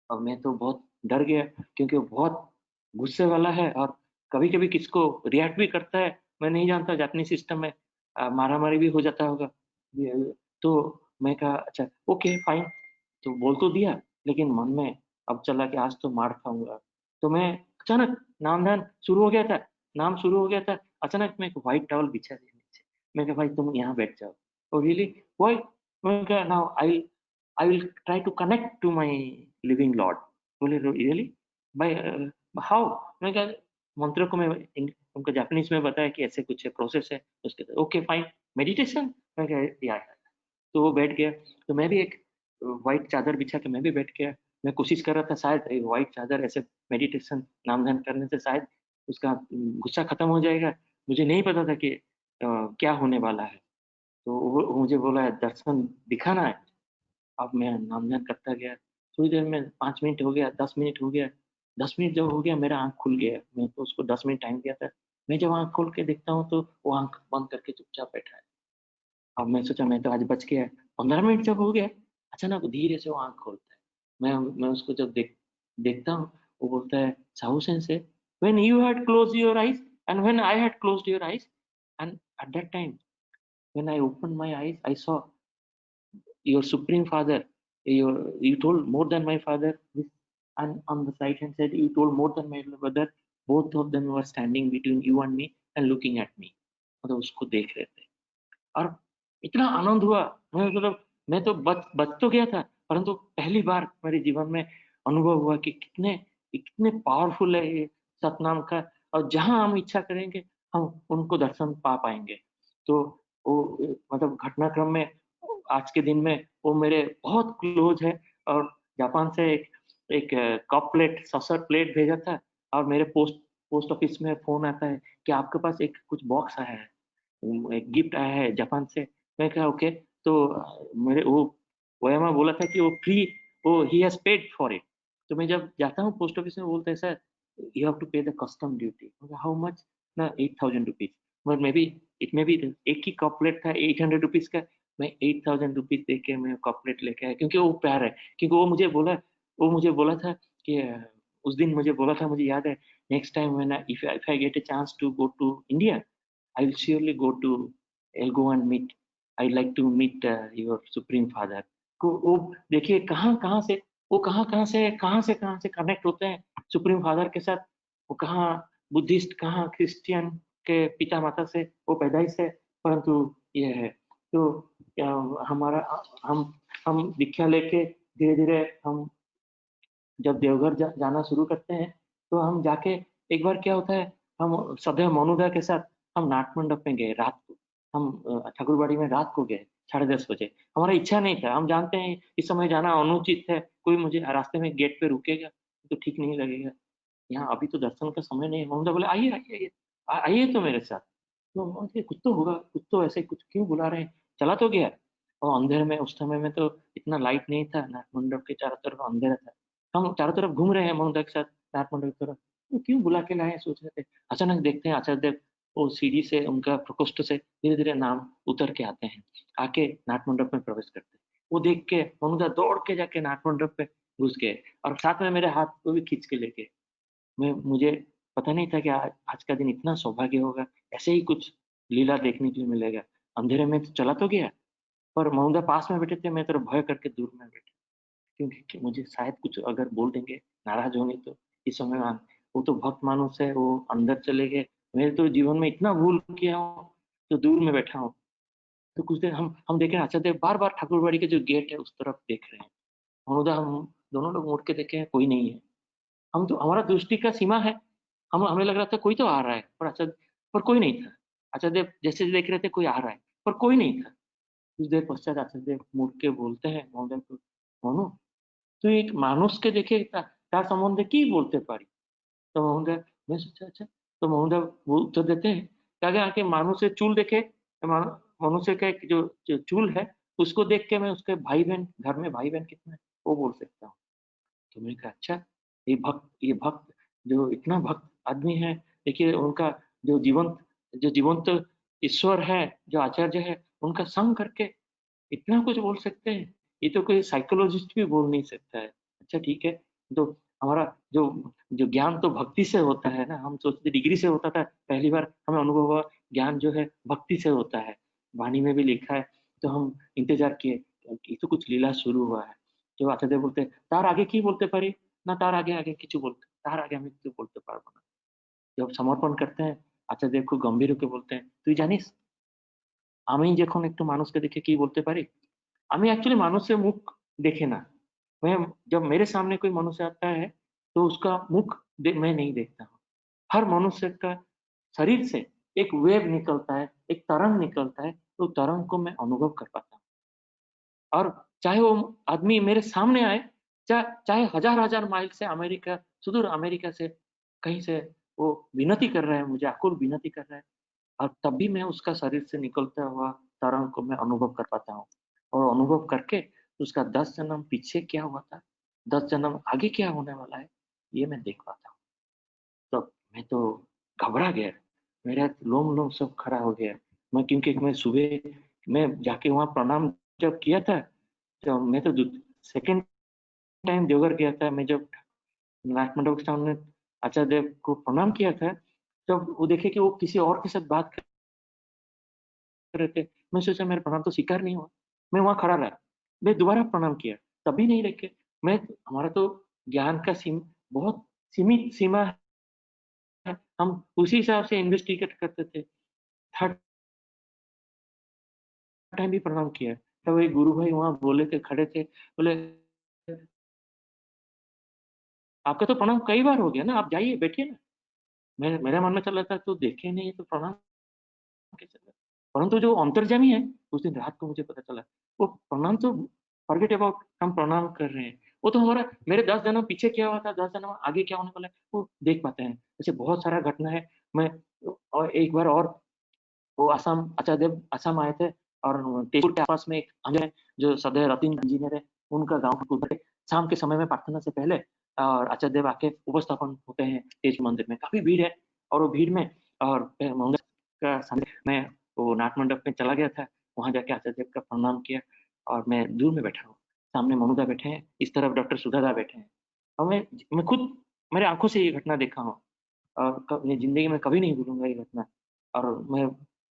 और मैं तो बहुत डर गया, क्योंकि वो बहुत गुस्से वाला है और कभी-कभी किसको रिएक्ट भी करता है। मैं नहीं जानता जापानी सिस्टम में मारा-मारी भी हो जाता होगा। ये तो मैं कहा अच्छा ओके फाइन, तो बोल तो दिया, लेकिन मन में अब चला कि आज तो मार खाऊँगा। तो मैं अचानक नाम-धाम शुरू हो गया था, नाम शुरू हो गया था, अचानक मैं एक व्हाइट टॉवल बिछा दिया नीचे। मैं कहा भाई तुम यहाँ बैठ जाओ। Oh really? व्हाई? मैं कहा now I will try to connect to my living lord. बोले रियली? By how? मैं कहा मंत्र को मैं उनको जापानीज में बताया कि ऐसे कुछ प्रोसेस है। उसके बाद ओके फाइन मेडिटेशन। मैं कहा या। तो वो बैठ गया, तो मैं भी एक व्हाइट चादर बिछा के मैं भी बैठ गया। मैं कोशिश कर रहा था शायद व्हाइट चादर ऐसे मेडिटेशन नाम-ध्यान करने से शायद उसका गुस्सा खत्म हो जाएगा। मुझे नहीं पता था कि क्या होने वाला है। तो वो मुझे बोला है दर्शन दिखाना है। अब मैं नाम-ध्यान करता गया। थोड़ी देर में 5 मिनट हो गया, 10 मिनट हो गया। 10 मिनट जब हो गया मेरा आँख खुल गया। मैं तो उसको 10 मिनट टाइम दिया था। मैं जब आँख खोल के देखता हूँ तो वो आँख बंद करके चुपचाप बैठा है। अब मैं सोचा मैं तो आज बच गया। 15 मिनट जब हो गया, अचानक धीरे से वो आँख खोलता है। मैं उसको जब देखता हूँ, वो बोलता है, "Sahu sensei, when you had closed your eyes and when I had closed your eyes and at that time when I opened my eyes, I saw your supreme father. You told more than my father. And on the right hand side, you told more than my elder brother. Both of them were standing between you and me and looking at me." मतलब उसको देख रहे थे। और इतना आनंद हुआ, मैं तो बच तो गया था, परंतु पहली बार मेरे जीवन में अनुभव हुआ कि कितने कितने पावरफुल है ये सतनाम का, और जहाँ हम इच्छा करेंगे हम उनको दर्शन पा पाएँगे। तो वो मतलब घटनाक्रम में आज के दिन में वो मेरे बहुत क्लोज़ है, और जापान से एक एक कप प्लेट सॉसर प्लेट भेजा था, और मेरे पोस्ट पोस्ट ऑफिस में फ़ोन आता है कि आपके पास एक कुछ बॉक्स आया है। एक गिफ्ट आया है जापान से। मैं कहा ओके। तो मेरे वो ओयामा बोला था कि वो फ्री, वो he has paid for it. तो मैं जब जाता हूँ पोस्ट ऑफिस में, बोलते हैं सर यू हैव टू पे the custom duty. How much? ना ₹8000। But may be it may be एक ही कप प्लेट था ₹800 का। मैं ₹8000 दे के मैं कप प्लेट लेके आया, क्योंकि वो प्यार है। क्योंकि वो मुझे बोला था कि उस दिन मुझे बोला था, मुझे याद है, next time when I if I get a chance to go to India, I will surely go to, I'll go and meet, I like to meet your supreme father। को वो देखिए कहाँ से कनेक्ट होते हैं सुप्रीम फादर के साथ। वो कहाँ बुद्धिस्ट, कहाँ क्रिश्चियन के पिता माता से वो पैदाइश है, परंतु ये है तो हमारा हम दीक्षा लेके धीरे-धीरे हम जब देवघर जाना शुरू करते हैं, तो हम जाके एक बार क्या होता है, हम सदैव मनुदा के साथ हम नाट मंडप में गए रात को। हम ठाकुरबाड़ी में रात को गए, 10:30 बजे। हमारा इच्छा नहीं था, हम जानते हैं इस समय जाना अनुचित है, कोई मुझे रास्ते में गेट पे रुकेगा, तो ठीक नहीं लगेगा। यहाँ अभी तो दर्शन का समय नहीं है। मनुदा बोले, "आइए, आइए, आइए, आइए तो मेरे साथ।" तो हम बोले, "कुछ तो होगा, कुछ तो ऐसे कुछ क्यों बुला रहे हैं?" चला तो गया। और अंधेरे में उस समय में तो इतना लाइट नहीं था, नाट मंडप के चारों तरफ अंधेरा था। हम चारों तरफ घूम रहे हैं मनुदा के साथ नाट मंडप की तरफ, तो क्यों बुला के लाए हैं सोच रहे थे। अचानक देखते हैं आचार्य देव वो सीढ़ी से उनका प्रकोष्ठ से धीरे-धीरे नाम उतर के आते हैं। आके नाट मंडप में प्रवेश करते हैं। वो देख के मनुदा दौड़ के जाके नाट मंडप पे घुस गए और साथ में मेरे हाथ को भी खींच के ले गए। मुझे पता नहीं था कि आज का दिन इतना सौभाग्य होगा, ऐसे ही कुछ लीला देखने के लिए मिलेगा। अंधेरे में तो चला तो गया, पर मनुदा पास में बैठे थे, मैं तो भय करके दूर में बैठा। क्योंकि कि मुझे शायद कुछ अगर बोल देंगे, नाराज़ होंगे तो इस समय वो तो भक्त मानुस है, वो अंदर चले गए। मैं तो जीवन में इतना भूल किया हूँ, तो दूर में बैठा हूँ। तो कुछ देर हम देख रहे हैं आचार्य देव बार-बार ठाकुरबाड़ी के जो गेट है उस तरफ देख रहे हैं। मनुदा हम दोनों लोग मुड़ के देखे हैं, कोई नहीं है। हम तो हमारा दृष्टि का सीमा है। हम हमें लग रहा था कोई तो आ रहा है, पर कोई नहीं था। आचार्य देव जैसे देख रहे थे कोई आ रहा है, पर कोई नहीं था। कुछ देर पश्चात आचार्य देव मुड़ के बोलते हैं महोदय को, "मनु, তুই মানুষকে দেখে তার সম্বন্ধে কি বলতে পারি?" तो महोदय मैं सोचा अच्छा, तो महोदय वो उत्तर देते हैं कि अगर आके मानुषेर चूल देखे मा मनुष्य का एक जो जो चूल है, उसको देख के मैं उसके भाई-बहन घर में भाई-बहन कितने हैं, वो बोल सकता हूँ। तो मैंने कहा अच्छा, ये भक्त जो इतना भक्त आदमी है, देखिए उनका जो जीवंत ईश्वर है, जो आचार्य है, उनका संग करके इतना कुछ बोल सकते हैं, ये तो कोई साइकोलॉजिस्ट भी बोल नहीं सकता है। अच्छा ठीक है, तो हमारा जो जो ज्ञान तो भक्ति से होता है ना, हम सोचते डिग्री से होता था, पहली बार हमें अनुभव हुआ ज्ञान जो है भक्ति से होता है। वाणी में भी लिखा है, तो हम इंतज़ार किए, ये तो कुछ लीला शुरू हुआ है। जो आचार्य बोलते, "তার আগে কি বলতে পারি? না তার আগে কিছু বলতে তার আগে আমি কিছু বলতে পারব না।" जब समर्पण करते हैं, आचार्य देव खूब गंभीर होके बोलते हैं, "তুই জানিস আমি যখন একটু মানুষকে দেখে কি বলতে পারি?" আমি एक्चुअली মানুষের मुख देखे ना, मैं जब मेरे सामने कोई मनुष्य आता है, तो उसका मुख मैं नहीं देखता हूँ। हर मनुष्य का शरीर से एक वेव निकलता है, एक तरंग निकलता है, तो तरंग को मैं अनुभव कर पाता हूँ। और चाहे वो आदमी मेरे सामने आए, चाहे हज़ार-हज़ार माइल से अमेरिका सुदूर अमेरिका से कहीं से वो विनती कर रहा है, मुझे आकुल विनती कर रहा है। और तब भी मैं उसका शरीर से निकलता हुआ तरंग को मैं अनुभव कर पाता हूँ। और अनुभव करके उसका 10 जन्म पीछे क्या हुआ था, 10 जन्म आगे क्या होने वाला है, ये मैं देख पाता हूँ। तब मैं तो घबरा गया, मेरा लोम-लोम सब खड़ा हो गया। मैं क्योंकि मैं सुबह मैं जाके वहाँ प्रणाम जब किया था, तो मैं तो दू सेकंड टाइम देवघर गया था, मैं जब नाथ मंडप के सामने आचार्य देव को प्रणाम किया था, तब वो देखे कि वो किसी और के साथ बात कर रहे थे। मैं सोचा मेरा प्रणाम तो स्वीकार नहीं हुआ। मैं वहाँ खड़ा रहा। मैं दोबारा प्रणाम किया, तब भी नहीं रखे। मैं हमारा तो ज्ञान का बहुत सीमित सीमा है। हम उसी हिसाब से इन्वेस्टिगेट करते थे। थर्ड टाइम भी प्रणाम किया। तब एक गुरु भाई वहाँ बोले थे, खड़े थे, बोले, "आपका तो प्रणाम कई बार हो गया ना, आप जाइए, बैठिए ना।" मेरे मन में चल रहा था, "तो देखे नहीं तो प्रणाम कैसे करें?" परंतु जो अंतर्यामी है, उस दिन रात को मुझे पता चला, वो प्रणाम तो फॉरगेट अबाउट हम प्रणाम कर रहे हैं। वो तो हमारा मेरे 10 जन्म पीछे क्या हुआ था, 10 जन्म आगे क्या होने वाला है, वो देख पाते हैं। ऐसे बहुत सारा घटना है। मैं और एक बार और वो आचार्य देव असम आए थे और तेजपुर के आस-पास में एक अंजन है, जो सदैव रतिन इंजीनियर है, उनका गाँव उधर है। शाम के समय में प्रार्थना से पहले और आचार्य देव आके उपस्थापन होते हैं तेज मंदिर में। काफ़ी भीड़ है और वो भीड़ में और मंगल का समय मैं वो नाट मंडप में चला गया था। वहाँ जाके आचार्य देव का प्रणाम किया और मैं दूर में बैठा हूँ। सामने मनुदा बैठे हैं, इस तरफ डॉक्टर सुधादा बैठे हैं और मैं खुद मेरे आँखों से ये घटना देखा हूँ और अपनी ज़िंदगी में कभी नहीं भूलूँगा ये घटना और मैं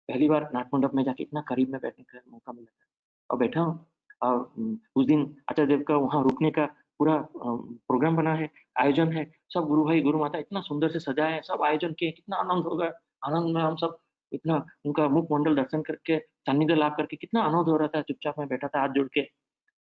पहली बार नाट मंडप में जाके इतना करीब में बैठने का मौका मिला था और बैठा हूँ और उस दिन आचार्य देव का वहाँ रुकने का पूरा प्रोग्राम बना है, आयोजन है, सब गुरु भाई, गुरु माता इतना सुंदर से सजाए हैं, सब आयोजन किए, कितना आनंद होगा। आनंद में हम सब इतना उनका मुखमंडल दर्शन करके सान्निध्य लाभ करके कितना आनंद हो रहा था, चुपचाप मैं बैठा था हाथ जोड़ के।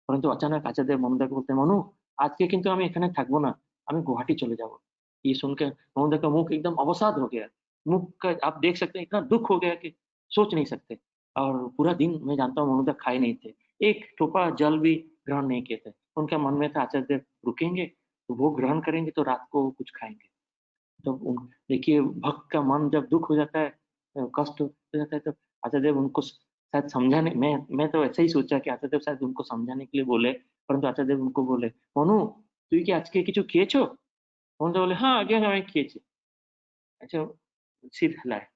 परंतु अचानक आचार्य महोदयকে বলতে, "মনু, আজকে কিন্তু আমি এখানে থাকবো না, আমি गुवाहाटी चले जाऊँ।" ये सुन के महोदय का मुख एकदम अवसाद हो गया। मुख का आप देख सकते हैं इतना दुःख हो गया कि सोच नहीं सकते। और पूरा दिन मैं जानता हूँ महोदय खाए नहीं थे। एक टोपा जल भी ग्रहण नहीं किए थे। उनके मन में था आचार्य रुकेंगे, तो वो ग्रहण करेंगे तो रात को कुछ खाएँगे। तो देखिए भक्त का मन जब दुःख हो जाता है, कष्ट हो जाता है, तो आचार्य देव उनको शायद समझाने, मैं तो ऐसा ही सोचा कि आचार्य देव शायद उनको समझाने के लिए बोले, परंतु आचार्य देव उनको बोले, "मनु, তুই কি আজকে কিছু খেয়েছো?" মনু बोले, "हाँ, आज्ञा है, मैं খেয়েছি।" अच्छा, सिर हिलाए।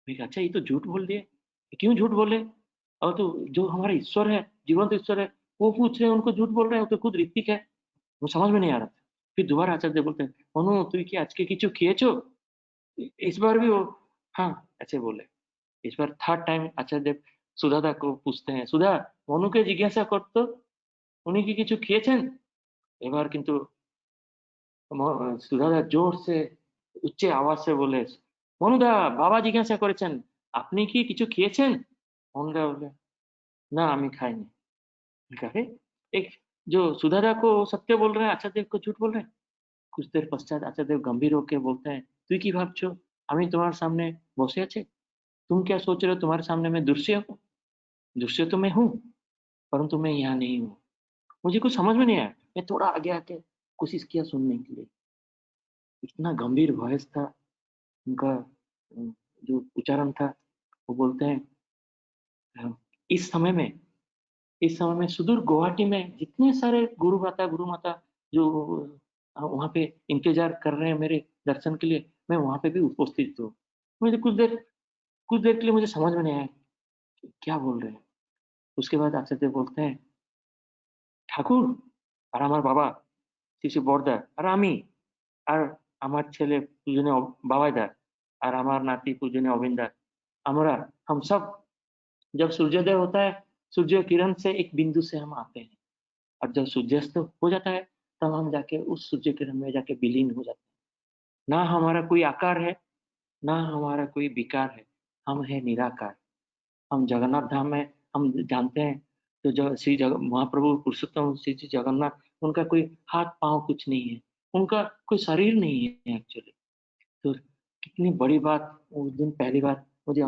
मैं कहा, "अच्छा, ये तो झूठ बोल दिए। ये क्यों झूठ बोले? और तो जो हमारा ईश्वर है, जीवंत ईश्वर है, वो पूछ रहे हैं, उनको झूठ बोल रहे हैं, वो तो खुद ऋत्विक है।" वो समझ में नहीं आ रहा था। फिर दोबारा आचार्य देव बोलते हैं, "मनु, তুই কি আজকে কিছু খেয়েছো?" इस बार भी वो हाँ, ऐसे बोले। इस बार थर्ड टाइम आचार्य देव सुधादा को पूछते हैं, "सुधा, মনুকে জিজ্ঞাসা করতো, উনি কি কিছু খেয়েছেন?" এবার কিন্তু সুধাদা জোর से উচ্চ আওয়াজ से बोले, "মনুদা, বাবা জিজ্ঞাসা করেছেন, আপনি কি কিছু খেয়েছেন?" মনুদা बोले, "না, আমি খাইনি।" मैंने कहा, "अरे! एक जो सुधादा को सत्य बोल रहे हैं, आचार्य देव को झूठ बोल रहे हैं।" कुछ देर पश्चात आचार्य देव गंभीर होके बोलते हैं, "তুই কি ভাবছো? আমি তোমার सामने বসে আছি? तुम क्या सोच रहे हो तुम्हारे सामने मैं दृश्य हूँ? दृश्य तो मैं हूँ, परंतु मैं यहाँ नहीं हूँ।" मुझे कुछ समझ में नहीं आया। मैं थोड़ा आगे आके कोशिश किया सुनने के लिए। इतना गंभीर वॉइस था उनका, जो उच्चारण था, वो बोलते हैं, अ, "इस समय में इस समय में सुदूर गुवाहाटी में जितने सारे गुरु माता जो वहाँ पे इंतज़ार कर रहे हैं मेरे दर्शन के लिए, मैं वहाँ पे भी उपस्थित हूँ।" मुझे कुछ देर के लिए मुझे समझ में नहीं आया कि क्या बोल रहे हैं। उसके बाद आचार्य बोलते हैं, "ঠাকুর আর আমার বাবা শিশু বড়দা আর আমি আর আমার ছেলে পূজনীয় বাবাইদা আর আমার নাতি পূজনীয় অবিনদা, আমরা हम सब जब सूर्योदय होता है, सूर्य किरण से एक बिंदु से हम आते हैं और जब सूर्यास्त हो जाता है, तब हम जाके उस सूर्य किरण में जाके विलीन हो जाते हैं। ना हमारा कोई आकार है, ना हमारा कोई विकार है, हम हैं निराकार। हम जगन्नाथ धाम में हम जानते हैं, तो जो श्री जग महाप्रभु पुरुषोत्तम श्री जी जगन्नाथ, उनका कोई हाथ-पाँव कुछ नहीं है, उनका कोई शरीर नहीं है एक्चुअली। तो कितनी बड़ी बात उस दिन पहली बार मुझे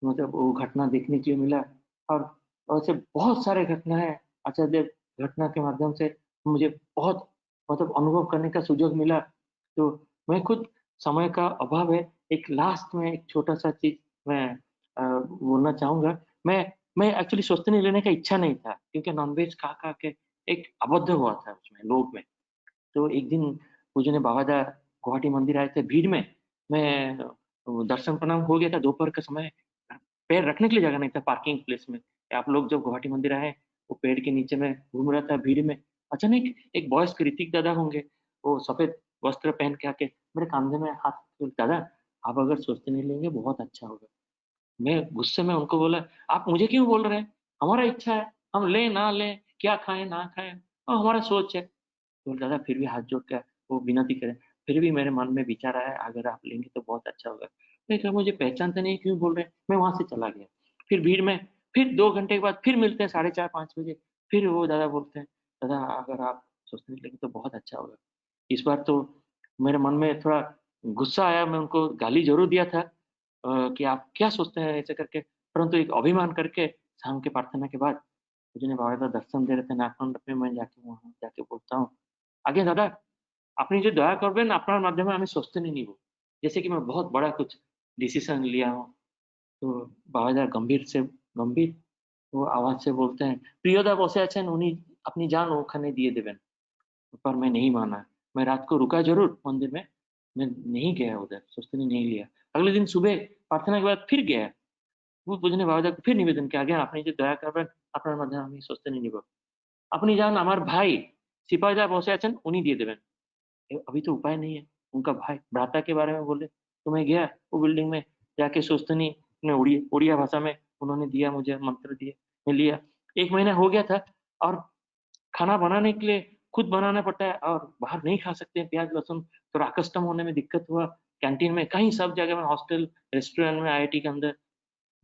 मतलब वो घटना देखने के लिए मिला। और ऐसे बहुत सारे घटना है, आचार्य देव घटना के माध्यम से मुझे बहुत मतलब अनुभव करने का सुयोग मिला। तो मैं खुद, समय का अभाव है, एक लास्ट में एक छोटा-सा चीज़ मैं बोलना चाहूँगा। मैं एक्चुअली स्वस्थानी लेने का इच्छा नहीं था, क्योंकि नॉन-वेज खा-खा के एक अबद्ध हुआ था उसमें लोभ में। तो एक दिन पूजनीय बाबादा गुवाहाटी मंदिर आए थे भीड़ में। मैं दर्शन प्रणाम हो गया था दोपहर का समय। पैर रखने के लिए जगह नहीं था पार्किंग प्लेस में। आप लोग जब गुवाहाटी मंदिर आए, वो पेड़ के नीचे में घूम रहा था भीड़ में। अचानक एक वयस्क ऋतिक दादा होंगे, वो सफ़ेद वस्त्र पहन के आके मेरे कंधे में हाथ, "दादा, आप अगर स्वस्थ नहीं लेंगे बहुत अच्छा होगा।" मैं गुस्से में उनको बोला, "आप मुझे क्यों बोल रहे हैं? हमारा इच्छा है, हम लें ना लें, क्या खाएँ ना खाएँ, हमारा सोच है।" तो दादा फिर भी हाथ जोड़ के वो विनती करें, फिर भी मेरे मन में विचार आया, अगर आप लेंगे तो बहुत अच्छा होगा। मैं कहा, मुझे पहचानते नहीं, क्यों बोल रहे हैं? मैं वहाँ से चला गया। फिर भीड़ में फिर 2 घंटे के बाद फिर मिलते हैं 4:30-5 बजे, फिर वो दादा बोलते हैं, "दादा, अगर आप सोचने लगे तो बहुत अच्छा होगा।" इस बार तो मेरे मन में थोड़ा गुस्सा आया, मैं उनको गाली ज़रूर दिया था, कि आप क्या सोचते हैं ऐसे करके, परंतु एक अभिमान करके शाम की प्रार्थना के बाद मुझे बाबा का दर्शन दे रहे थे नागमंडप में, मैं जाके वहाँ जाके बोलता हूँ, "আজ্ঞে দাদা, আপনি যে দয়া করবেন আপনার মাধ্যমে আমি স্বস্তিনী নিবো।" जैसे कि मैं बहुत बड़ा कुछ डिसीज़न लिया हूँ। तो बाबाजा गंभीर वो आवाज़ से बोलते हैं, "প্রিয়দা বসে আছেন, উনি আপনি যান ওখানে দিয়ে देবেन।" पर मैं नहीं माना। मैं रात को रुका ज़रूर मंदिर में, मैं नहीं गया उधर, स्वस्थानी नहीं लिया। अगले दिन सुबह प्रार्थना के बाद फिर गया। वो पूजनीय বাবাজাকে ফির নিবেদন কি, "আজ্ঞা, আপনি যে দয়া করবেন আপনার মাধ্যমে আমি স্বস্তিনী নিব। আপনি যান, আমার ভাই সিপাহীরা বসে আছেন, উনি দিয়ে देবেन।" अभी तो उपाय नहीं है। उनका भाई भ्राता के बारे में बोले, तो मैं गया वो बिल्डिंग में, जाके सोचतनी में उड़िया भाषा में उन्होंने दिया, मुझे मंत्र दिए, मैं लिया। 1 महीना हो गया था और खाना बनाने के लिए खुद बनाना पड़ता है और बाहर नहीं खा सकते हैं प्याज़-लहसुन, थोड़ा अकस्टम होने में दिक्कत हुआ। कैंटीन में कहीं सब जगह में हॉस्टल, रेस्टोरेंट में, आईआईटी के अंदर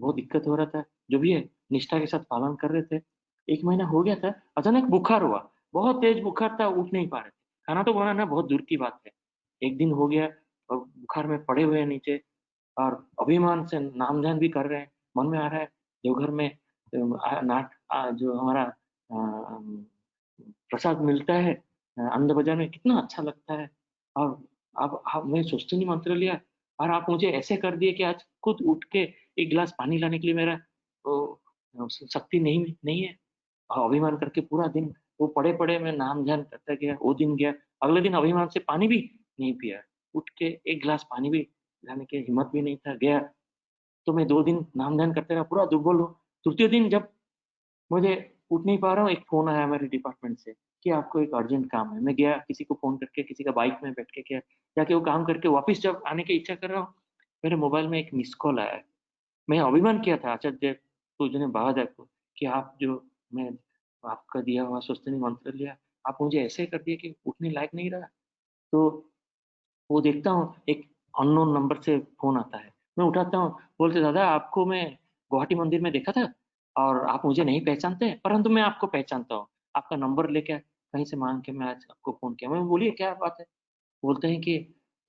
बहुत दिक्कत हो रहा था, जो भी है निष्ठा के साथ पालन कर रहे थे। 1 महीना हो गया था, अचानक बुखार हुआ, बहुत तेज बुखार था, उठ नहीं पा रहे थे। खाना तो बनाना बहुत दूर की बात है। 1 दिन हो गया और बुखार में पड़े हुए हैं नीचे और अभिमान से नाम-ध्यान भी कर रहे हैं। मन में आ रहा है देवघर में जो हमारा प्रसाद मिलता है आनंद बाज़ार में कितना अच्छा लगता है। और अब मैं स्वस्तिनी मंत्र लिया और आप मुझे ऐसे कर दिए कि आज खुद उठ के 1 गिलास पानी लाने के लिए मेरा वो शक्ति नहीं है। अभिमान करके पूरा दिन वो पड़े-पड़े मैं नाम-ध्यान करता गया, वो दिन गया। अगले दिन अभिमान से पानी भी नहीं पिया। उठ के 1 गिलास पानी भी लाने की हिम्मत भी नहीं था, गया। तो मैं 2 दिन नाम-ध्यान करते रहा, पूरा दुर्बल हूँ। तृतीय दिन जब मुझे उठ नहीं पा रहा हूँ, एक फ़ोन आया मेरे डिपार्टमेंट से कि आपको एक अर्जेंट काम है। मैं गया, किसी को फ़ोन करके, किसी का बाइक में बैठ के गया, जाके वो काम करके वापस जब आने की इच्छा कर रहा हूँ, मेरे मोबाइल में एक मिस्ड कॉल आया है। मैं अभिमान किया था आचार्य पूजनीय बाबा को कि आप जो मैं आपका दिया हुआ स्वस्तिनी मंत्र लिया, आप मुझे ऐसे कर दिए कि उठने लायक नहीं रहा। तो वो देखता हूँ एक अननोन नंबर से फ़ोन आता है। मैं उठाता हूँ, बोलते दादा आपको मैं गुवाहाटी मंदिर में देखा था और आप मुझे नहीं पहचानते हैं, परंतु मैं आपको पहचानता हूँ। आपका नंबर लेके कहीं से माँग के मैं आज आपको फ़ोन किया। मैं बोलिए क्या बात है? बोलते हैं कि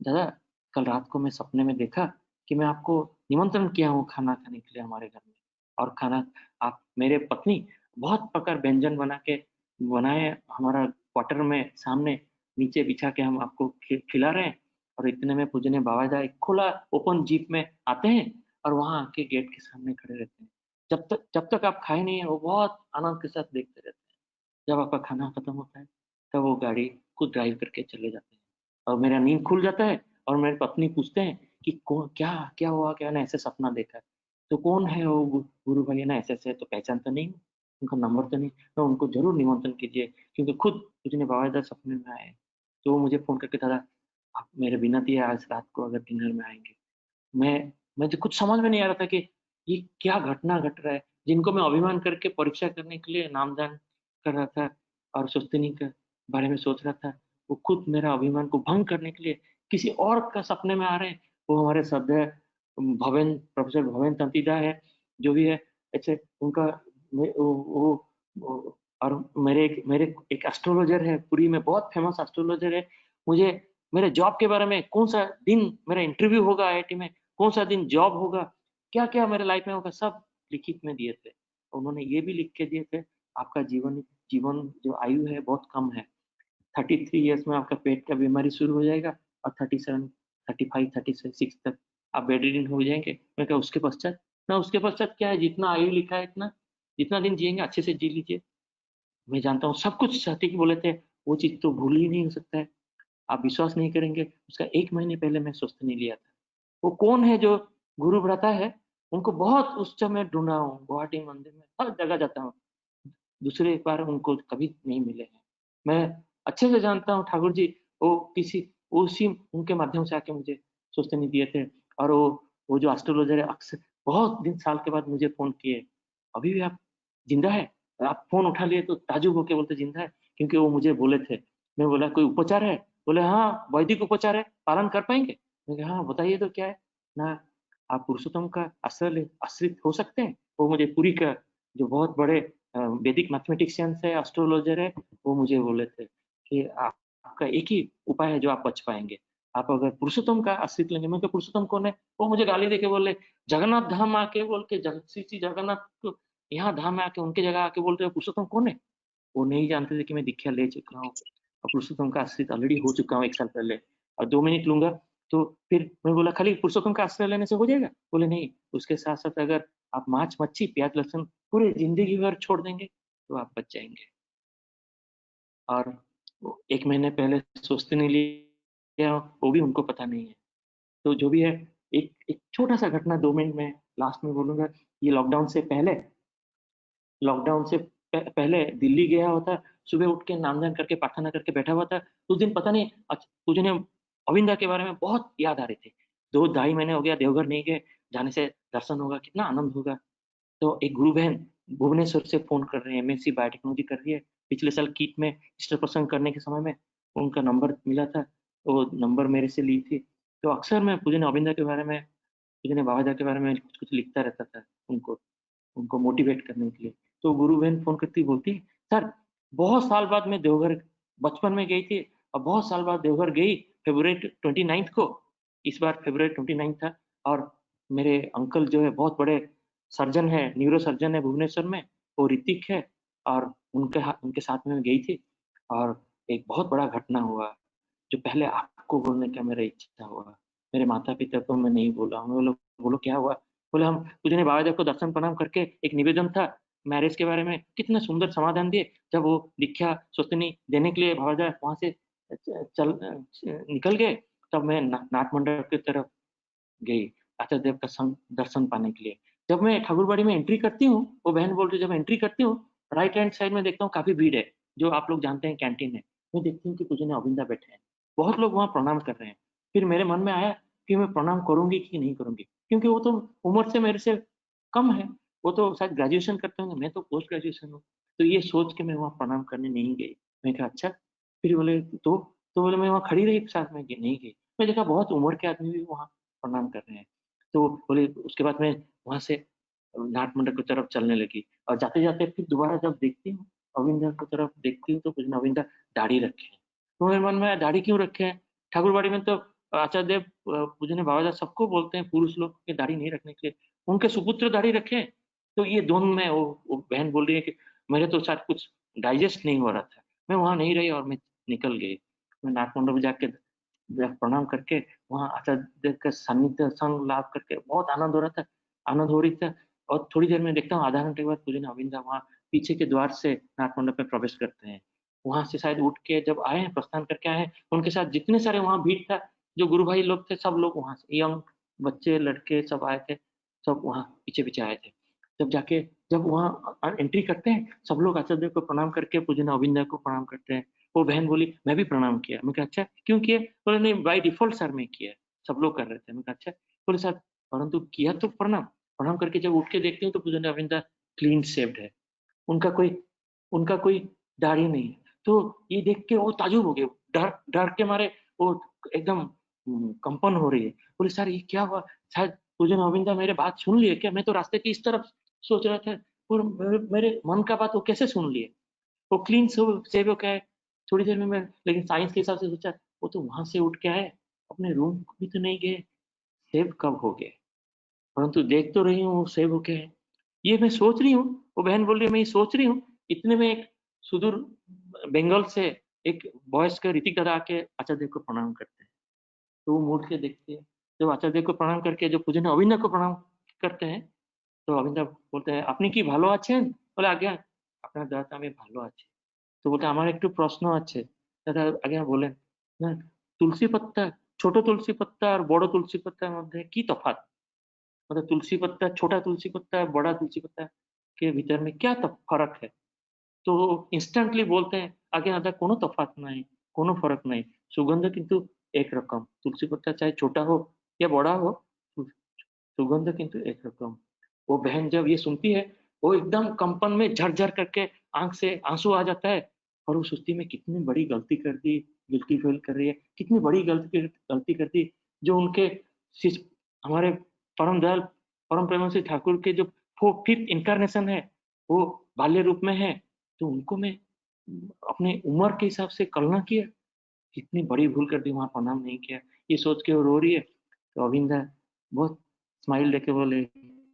दादा कल रात को मैं सपने में देखा कि मैं आपको निमंत्रण किया हूँ खाना खाने के लिए हमारे घर में और खाना आप मेरे पत्नी बहुत प्रकार व्यंजन बनाए हमारा क्वार्टर में सामने नीचे बिछा के हम आपको खिला रहे हैं और इतने में पूजनीय बाबा एक खुला ओपन जीप में आते हैं और वहाँ आके गेट के सामने खड़े रहते हैं। जब तक आप खाए नहीं है वो बहुत आनंद के साथ देखते रहते हैं। जब आपका खाना खत्म होता है, तब वो गाड़ी खुद ड्राइव करके चले जाते हैं और मेरा नींद खुल जाता है और मेरी पत्नी पूछते हैं कि कौन क्या क्या हुआ? क्या ना ऐसे सपना देखा है? तो कौन है वो गुरु भाई है ना ऐसे-ऐसे तो पहचान तो नहीं हूँ, उनका नंबर तो नहीं तो उनको ज़रूर निमंत्रण कीजिए क्योंकि खुद पूजनीय बाबा सपने में आए हैं। तो वो मुझे फ़ोन करके दादा आप मेरे बिना दिए आज रात को अगर डिनर में आएँगे। मुझे कुछ समझ में नहीं आ रहा था कि ये क्या घटना घट रहा है, जिनको मैं अभिमान करके परीक्षा करने के लिए नामदान कर रहा था और सुस्ती के बारे में सोच रहा था, वो खुद मेरा अभिमान को भंग करने के लिए किसी और का सपने में आ रहे हैं। वो हमारे श्रद्धेय प्रोफ़ेसर भवेन तंतीदा है, जो भी है ऐसे उनका में वो और मेरे एक एस्ट्रोलॉज़र है, पुरी में बहुत फ़ेमस एस्ट्रोलॉज़र है। मुझे मेरे जॉब के बारे में कौन-सा दिन मेरा इंटरव्यू होगा आईआईटी में, कौन-सा दिन जॉब होगा, क्या-क्या मेरे लाइफ में होगा, सब लिखित में दिए थे। उन्होंने ये भी लिख के दिए थे, आपका जीवन जीवन जो आयु है बहुत कम है। 33 इयर्स में आपका पेट का बीमारी शुरू हो जाएगा और 37, 35, 36 तक आप बेडरिडन हो जाएँगे। मैं कहा उसके पश्चात? ना उसके पश्चात क्या है, जितना आयु लिखा है इतना, जितना दिन जिएँगे अच्छे से जी लीजिए। मैं जानता हूँ सब कुछ सटीक बोले थे, वो चीज़ तो भूल ही नहीं हो सकता है। आप विश्वास नहीं करेंगे, उसका 1 महीने पहले मैं स्वस्थ नहीं लिया था। वो कौन है जो गुरु भ्राता है, उनको बहुत उस समय ढूँढा हूँ, गुवाहाटी मंदिर में, हर जगह जाता हूँ। दूसरे बार उनको कभी नहीं मिले हैं। मैं अच्छे से जानता हूँ ठाकुर जी, वो उसी उनके माध्यम से आके मुझे स्वस्थ दिए थे और वो जो एस्ट्रोलॉज़र है अक्सर बहुत दिन साल के बाद मुझे फ़ोन किए, "अभी भी आप ज़िंदा है?" आप फ़ोन उठा लिए तो ताज्जुब होके बोलते, "ज़िंदा है?" क्योंकि वो मुझे बोले थे। मैं बोला, "कोई उपचार है?" बोले, "हाँ, वैदिक उपचार है, पालन कर पाएँगे?" मैं कहा, "हाँ, बताइए तो क्या है?" ना आप पुरुषोत्तम का आश्रित हो सकते हैं? वो मुझे पुरी का जो बहुत बड़े वैदिक मैथमेटिशियंस है, एस्ट्रोलॉज़र है, वो मुझे बोले थे कि आपका एक ही उपाय है जो आप बच पाएँगे। आप अगर पुरुषोत्तम का आश्रित लेंगे, मैं कहा पुरुषोत्तम कौन है? वो मुझे गाली देके बोले, "जगन्नाथ धाम आके बोल के श्री श्री जगन्नाथ को यहाँ धाम में आके उनकी जगह आके बोल रहे हो पुरुषोत्तम कौन है?" वो नहीं जानते थे कि मैं दीक्षा ले चुका हूँ और पुरुषोत्तम का आश्रित ऑलरेडी हो चुका हूँ 1 साल पहले और 2 मिनट लूँगा, तो फिर मैं बोला, "खाली पुरुषोत्तम का आश्रय लेने से हो जाएगा?" बोले, "नहीं, उसके साथ-साथ अगर आप मांस, मच्छी, प्याज़, लहसुन पूरी ज़िंदगी भर छोड़ देंगे, तो आप बच जाएँगे।" और वो 1 महीने पहले स्वस्थ नहीं लिया, वो भी उनको पता नहीं है। तो जो भी है, एक एक छोटा-सा घटना 2 मिनट में लास्ट में बोलूँगा, ये लॉकडाउन से पहले दिल्ली गया हुआ था, सुबह उठ के नाम-ध्यान करके प्रार्थना करके बैठा हुआ था। उस दिन पता नहीं पूजनीय अविंदा के बारे में बहुत याद आ रही थी। 2 ढाई महीने हो गया देवघर नहीं गए, जाने से दर्शन होगा, कितना आनंद होगा। तो एक गुरु बहन भुवनेश्वर से फ़ोन कर रहे हैं, एमएससी बायोटेक्नोलॉजी कर रही है। पिछले साल किट में सिस्टर प्रसंग करने के समय में उनका नंबर मिला था, वो नंबर मेरे से ली थी। तो अक्सर मैं पूजनीय अविंदा के बारे में, पूजनीय बाबाजा के बारे में कुछ-कुछ लिखता रहता था। उनको उनको मोटिवेट करने के लिए। तो गुरु बहन फ़ोन करती बोलती, "सर, बहुत साल बाद मैं देवघर बचपन में गई थी और बहुत साल बाद देवघर गई फ़रवरी 29 को, इस बार फ़रवरी 29 था और मेरे अंकल जो है बहुत बड़े सर्जन हैं, न्यूरो सर्जन है भुवनेश्वर में, वो ऋतिक है और उनके साथ में मैं गई थी और एक बहुत बड़ा घटना हुआ, जो पहले आपको बोलने का मेरा इच्छा हुआ। मेरे माता-पिता को मैं नहीं बोला। मैं बोला, "बोलो क्या हुआ?" बोले, "हम पूजनीय बाबा देव को दर्शन प्रणाम करके एक निवेदन था मैरिज के बारे में, कितना सुंदर समाधान दिए। जब वो दीक्षा स्वस्तिनी देने के लिए बाबा देव वहाँ से निकल गए, तब मैं नाथ मंडप की तरफ गई, आचार्य देव का दर्शन पाने के लिए। जब मैं ठाकुरबाड़ी में एंट्री करती हूँ, वो बहन बोल रही है जब मैं एंट्री करती हूँ, राइट हैंड साइड में देखता हूँ काफ़ी भीड़ है, जो आप लोग जानते हैं कैंटीन है। मैं देखती हूँ कि पूजनीय अविंदा बैठे हैं। बहुत लोग वहाँ प्रणाम कर रहे हैं। फिर मेरे मन में आया कि मैं प्रणाम करूँगी कि नहीं करूँगी? क्योंकि वो तो उम्र से मेरे से कम है। वो तो शायद ग्रेजुएशन करते होंगे, मैं तो पोस्ट ग्रेजुएशन हूँ। तो ये सोच के मैं वहाँ प्रणाम करने नहीं गई। मैं कहा अच्छा? फिर बोले तो? तो बोले मैं वहाँ खड़ी रही साथ में, नहीं गई। मैं देखा बहुत उम्र के आदमी भी वहाँ प्रणाम कर रहे हैं। तो बोले उसके बाद मैं वहाँ से नाट मंडप की तरफ चलने लगी और जाते-जाते फिर दोबारा जब देखती हूँ, अविंदा की तरफ देखती हूँ तो कुछ ना अविंदा दाढ़ी रखे हैं। तो मेरे मन में आया दाढ़ी क्यों रखे हैं? ठाकुरबाड़ी में तो आचार्य देव पूजनीय बाबा सबको बोलते हैं पुरुष लोग के दाढ़ी नहीं रखने के लिए, उनके सुपुत्र दाढ़ी रखे हैं। तो ये दोनों में वो बहन बोल रही है कि मेरे तो शायद कुछ डाइजेस्ट नहीं हो रहा था। मैं वहाँ नहीं रही और मैं निकल गई। मैं नाट मंडप जाके प्रणाम करके वहाँ आचार्य का सानिध्य संग लाभ करके बहुत आनंद हो रहा था, आनंद हो रही था और थोड़ी देर में देखता हूँ आधा घंटे के बाद पूजनीय अविंदा वहाँ पीछे के द्वार से नाट मंडप में प्रवेश करते हैं। वहाँ से शायद उठ के जब आए हैं, प्रस्थान करके आए हैं, उनके साथ जितने सारे वहाँ भीड़ था, जो गुरु भाई लोग थे, सब लोग वहाँ से यंग बच्चे, लड़के सब आए थे, सब वहाँ पीछे-पीछे आए थे। जब जाके जब वहाँ एंट्री करते हैं, सब लोग आचार्य देव को प्रणाम करके पूजनीय अविंदा को प्रणाम करते हैं। वो बहन बोली, "मैं भी प्रणाम किया।" मैं कहा, "अच्छा, क्यों किए?" बोले, "नहीं, बाय डिफ़ॉल्ट सर मैं किया।" सब लोग कर रहे थे। मैं कहा, "अच्छा।" बोले, "सर, परंतु किया तो प्रणाम।" प्रणाम करके जब उठ के देखती हूँ, तो पूजनीय अविंदा क्लीन शेव्ड है। उनका कोई उनका कोई दाढ़ी नहीं है। तो ये देख के वो ताज्जुब हो गए। डर डर के मारे वो एकदम कंपन हो रही है। बोले, "सर ये क्या हुआ? शायद पूजन अविंदा मेरे बात सुन लिए क्या? मैं तो रास्ते की इस तरफ सोच रहा था और मेरे मन का बात वो कैसे सुन लिए?" वो क्लीन शेव होके आए। थोड़ी देर में मैं लेकिन साइंस के हिसाब से सोचा, वो तो वहाँ से उठ के आए, अपने रूम भी तो नहीं गए, शेव कब हो गए? परंतु देख तो रही हूँ वो सेव होके है। ये मैं सोच रही हूँ, वो बहन बोल रही है मैं ये सोच रही हूँ, इतने में एक सुदूर बंगाल से एक वयस्क ऋतिक दादा आके आचार्य देव को प्रणाम करते हैं। तो वो मुड़ के देखती है, जब आचार्य देव को प्रणाम करके जो पूजनीय अविंदा को प्रणाम करते हैं, तो अविंदा बोलते हैं, "আপনি কি ভালো আছেন?" বলে, "আজ্ঞা আপনার দয়াতে আমি ভালো আছি।" তো বলতে, "আমার একটু প্রশ্ন আছে।" দাদা আজ্ঞা বলেন। না, তুলসী পাত্তা, ছোট তুলসী পাত্তা আর বড় তুলসী পাত্তার মধ্যে কি তফাৎ? मतलब तुलसी पत्ता, छोटा तुलसी पत्ता, बड़ा तुलसी पत्ता के भीतर में क्या फ़र्क है? तो ইনস্ট্যান্টলি বলতে हैं, আগে আদা কোনো তফাৎ নাই, কোনো फ़र्क नहीं। सुगंध किंतु एक रकम। तुलसी पत्ता चाहे छोटा हो या बड़ा हो, सु सुगंध किंतु एक रकम। वो बहन जब ये सुनती है, वो एकदम कंपन में झर-झर करके आँख से आँसू आ जाता है और वो सोचती है मैं कितनी बड़ी गलती कर दी, गिल्टी फ़ील कर रही है, कितनी बड़ी गलती कर दी, जो उनके शिष्य हमारे परम दयाल, परम प्रेमानंद ठाकुर के जो 5th इन्कार्नेशन है, वो बाल्य रूप में है, तो उनको मैं अपनी उम्र के हिसाब से कलना किया, कितनी बड़ी भूल कर दी, वहाँ प्रणाम नहीं किया। ये सोच के वो रो रही है, तो अविंदा बहुत স্মাইল রেখে বলে,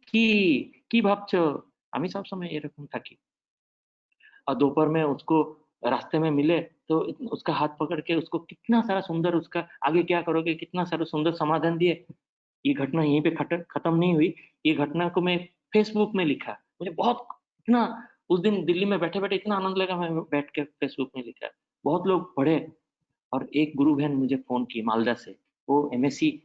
"কি, কি ভাবছো? আমি সবসময় এরকম থাকি।" और दोपहर में उसको रास्ते में मिले, तो उसका हाथ पकड़ के उसको कितना सारा सुंदर उसका आगे क्या करोगे, कितना सारा सुंदर समाधान दिए। ये घटना यहीं पे खत्म नहीं हुई, ये घटना को मैं फ़ेसबुक में लिखा। मुझे बहुत इतना उस दिन दिल्ली में बैठे-बैठे इतना आनंद लगा, मैं बैठ के फ़ेसबुक में लिखा। बहुत लोग पढ़े और एक गुरु बहन मुझे फ़ोन की मालदा से। वो एमएससी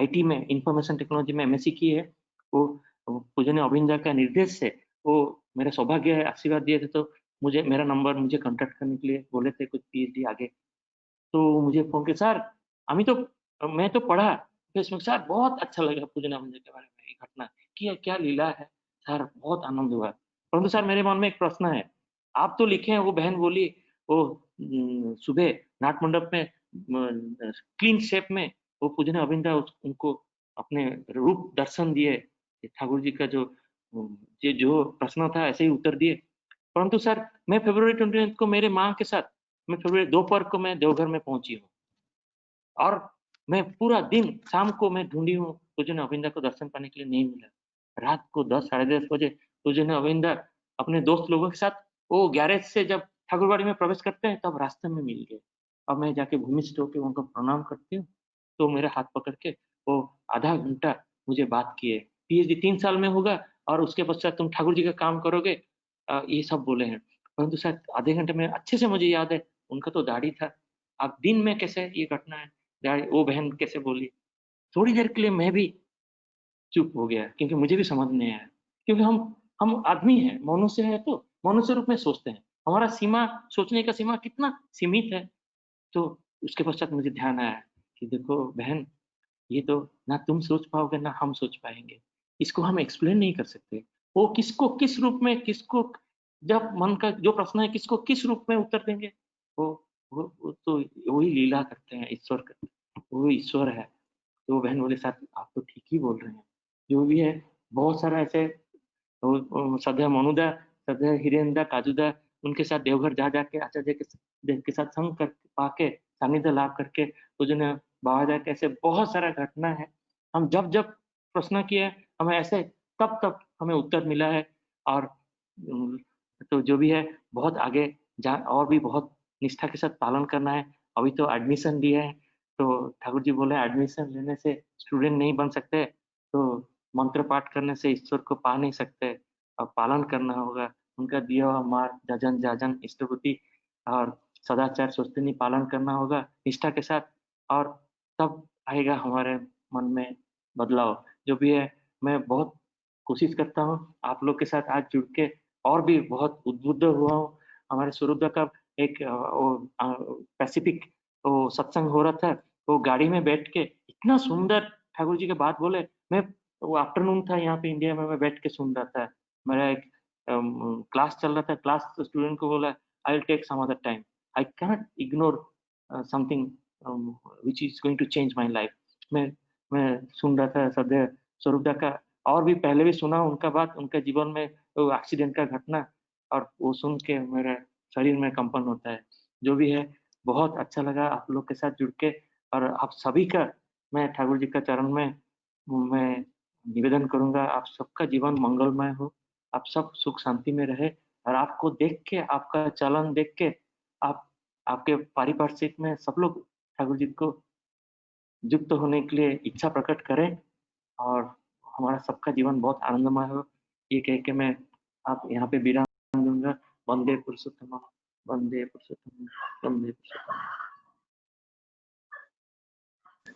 आईटी में इन्फॉर्मेशन टेक्नोलॉजी में एमएससी की है। वो पूजनीय अविंदा का निर्देश से वो मेरा सौभाग्य है, आशीर्वाद दिए थे, तो मुझे मेरा नंबर मुझे कॉन्टैक्ट करने के लिए बोले थे कुछ पीएचडी आगे। तो मुझे फ़ोन किया, "सर, আমি तो मैं तो पढ़ा फेसबुक सर बहुत अच्छा लगा पूजना मंदिर के बारे में ये घटना, कि क्या लीला है, सर बहुत आनंद हुआ। परंतु सर मेरे मन में एक प्रश्न है, आप तो लिखे हैं" वो बहन बोली, "वो सुबह नाट मंडप में क्लीन शेप में वो पूजनीय अविंदा उनको अपने रूप दर्शन दिए, ठाकुर जी का जो ये जो प्रश्न था ऐसे ही उत्तर दिए। परंतु सर मैं फ़रवरी 29 को मेरे माँ के साथ मैं फ़रवरी दोपहर को मैं देवघर में पहुँची हूँ और मैं पूरा दिन शाम को मैं ढूँढी हूँ, तुझे अविंदा को दर्शन पाने के लिए नहीं मिला। रात को 10 साढ़े 10 बजे तुझे अविंदा अपने दोस्त लोगों के साथ वो गैरेज से जब ठाकुरबाड़ी में प्रवेश करते हैं तब रास्ते में मिल गए। अब मैं जाके भूमिष्ठ होके उनको प्रणाम करती हूँ, तो मेरे हाथ पकड़ के वो आधा घंटा मुझे बात किए। पीएचडी 3 साल में होगा और उसके पश्चात तुम ठाकुर जी का काम करोगे ये सब बोले हैं। परंतु शायद आधे घंटे में अच्छे से मुझे याद है, उनका तो दाढ़ी था। अब दिन में कैसे ये घटना है, दाढ़ी वो बहन कैसे बोली? थोड़ी देर के लिए मैं भी चुप हो गया क्योंकि मुझे भी समझ नहीं आया। क्योंकि हम आदमी हैं, मनुष्य हैं तो मनुष्य रूप में सोचते हैं। हमारा सीमा सोचने का सीमा कितना सीमित है। तो उसके पश्चात मुझे ध्यान आया कि देखो बहन, ये तो ना तुम सोच पाओगे ना हम सोच पाएँगे। इसको हम एक्सप्लेन नहीं कर सकते। वो किसको किस रूप में किसको जब मन का जो प्रश्न है किसको किस रूप में उत्तर देंगे, वो वो तो वही लीला करते हैं, ईश्वर करते हैं। वो ईश्वर है। तो वो बहन बोले साहब आप तो ठीक ही बोल रहे हैं। जो भी है बहुत सारा ऐसे सदा मनुदा, सदा हिरेंदा, काजूदा उनके साथ देवघर जा के आचार्य के साथ संग कर पाके सानिध्य लाभ करके तो जो ना बाबा के ऐसे बहुत सारा घटना है। हम जब प्रश्न किए हमें ऐसे तब हमें उत्तर मिला है और उम, तो जो भी है बहुत आगे जा और भी बहुत निष्ठा के साथ पालन करना है। अभी तो एडमिशन लिया है, तो ठाकुर जी बोले एडमिशन लेने से स्टूडेंट नहीं बन सकते, तो मंत्र पाठ करने से ईश्वर को पा नहीं सकते और पालन करना होगा। उनका दिया हुआ मार्ग जजन, जाजन, इष्टवृत्ति और सदाचार, सौजन्य पालन करना होगा निष्ठा के साथ और तब आएगा हमारे मन में बदलाव। जो भी है मैं बहुत कोशिश करता हूँ आप लोग के साथ आज जुड़ के और भी बहुत उद्बुद्ध हुआ हूँ। हमारे स्वरूपदा का एक पैसिफिक वो सत्संग हो रहा था, वो गाड़ी में बैठ के इतना सुंदर ठाकुर जी की बात बोले, मैं वो आफ्टरनून था यहाँ पे इंडिया में मैं बैठ के सुन रहा था। मेरा एक क्लास चल रहा था, क्लास स्टूडेंट को बोला I will take some other time. I cannot ignore something which is going to change my life. मैं मैं सुन रहा था श्रद्धेय स्वरूपदा का और भी पहले भी सुना उनका बात, उनके जीवन में वो एक्सीडेंट का घटना और वो सुन के मेरे शरीर में कंपन होता है। जो भी है बहुत अच्छा लगा आप लोग के साथ जुड़ के और आप सभी का मैं ठाकुर जी का चरण में मैं निवेदन करूँगा आप सबका जीवन मंगलमय हो, आप सब सुख शांति में रहे और आपको देख के, आपका चलन देख के आप आपके पारिपार्श्विक में सब लोग ठाकुर जी को युक्त होने के लिए इच्छा प्रकट करें और हमारा सबका जीवन बहुत आनंदमय हो। ये कह के मैं आप यहाँ पे विराम दूँगा। वंदे पुरुषोत्तम, वंदे पुरुषोत्तम, वंदे पुरुषोत्तम।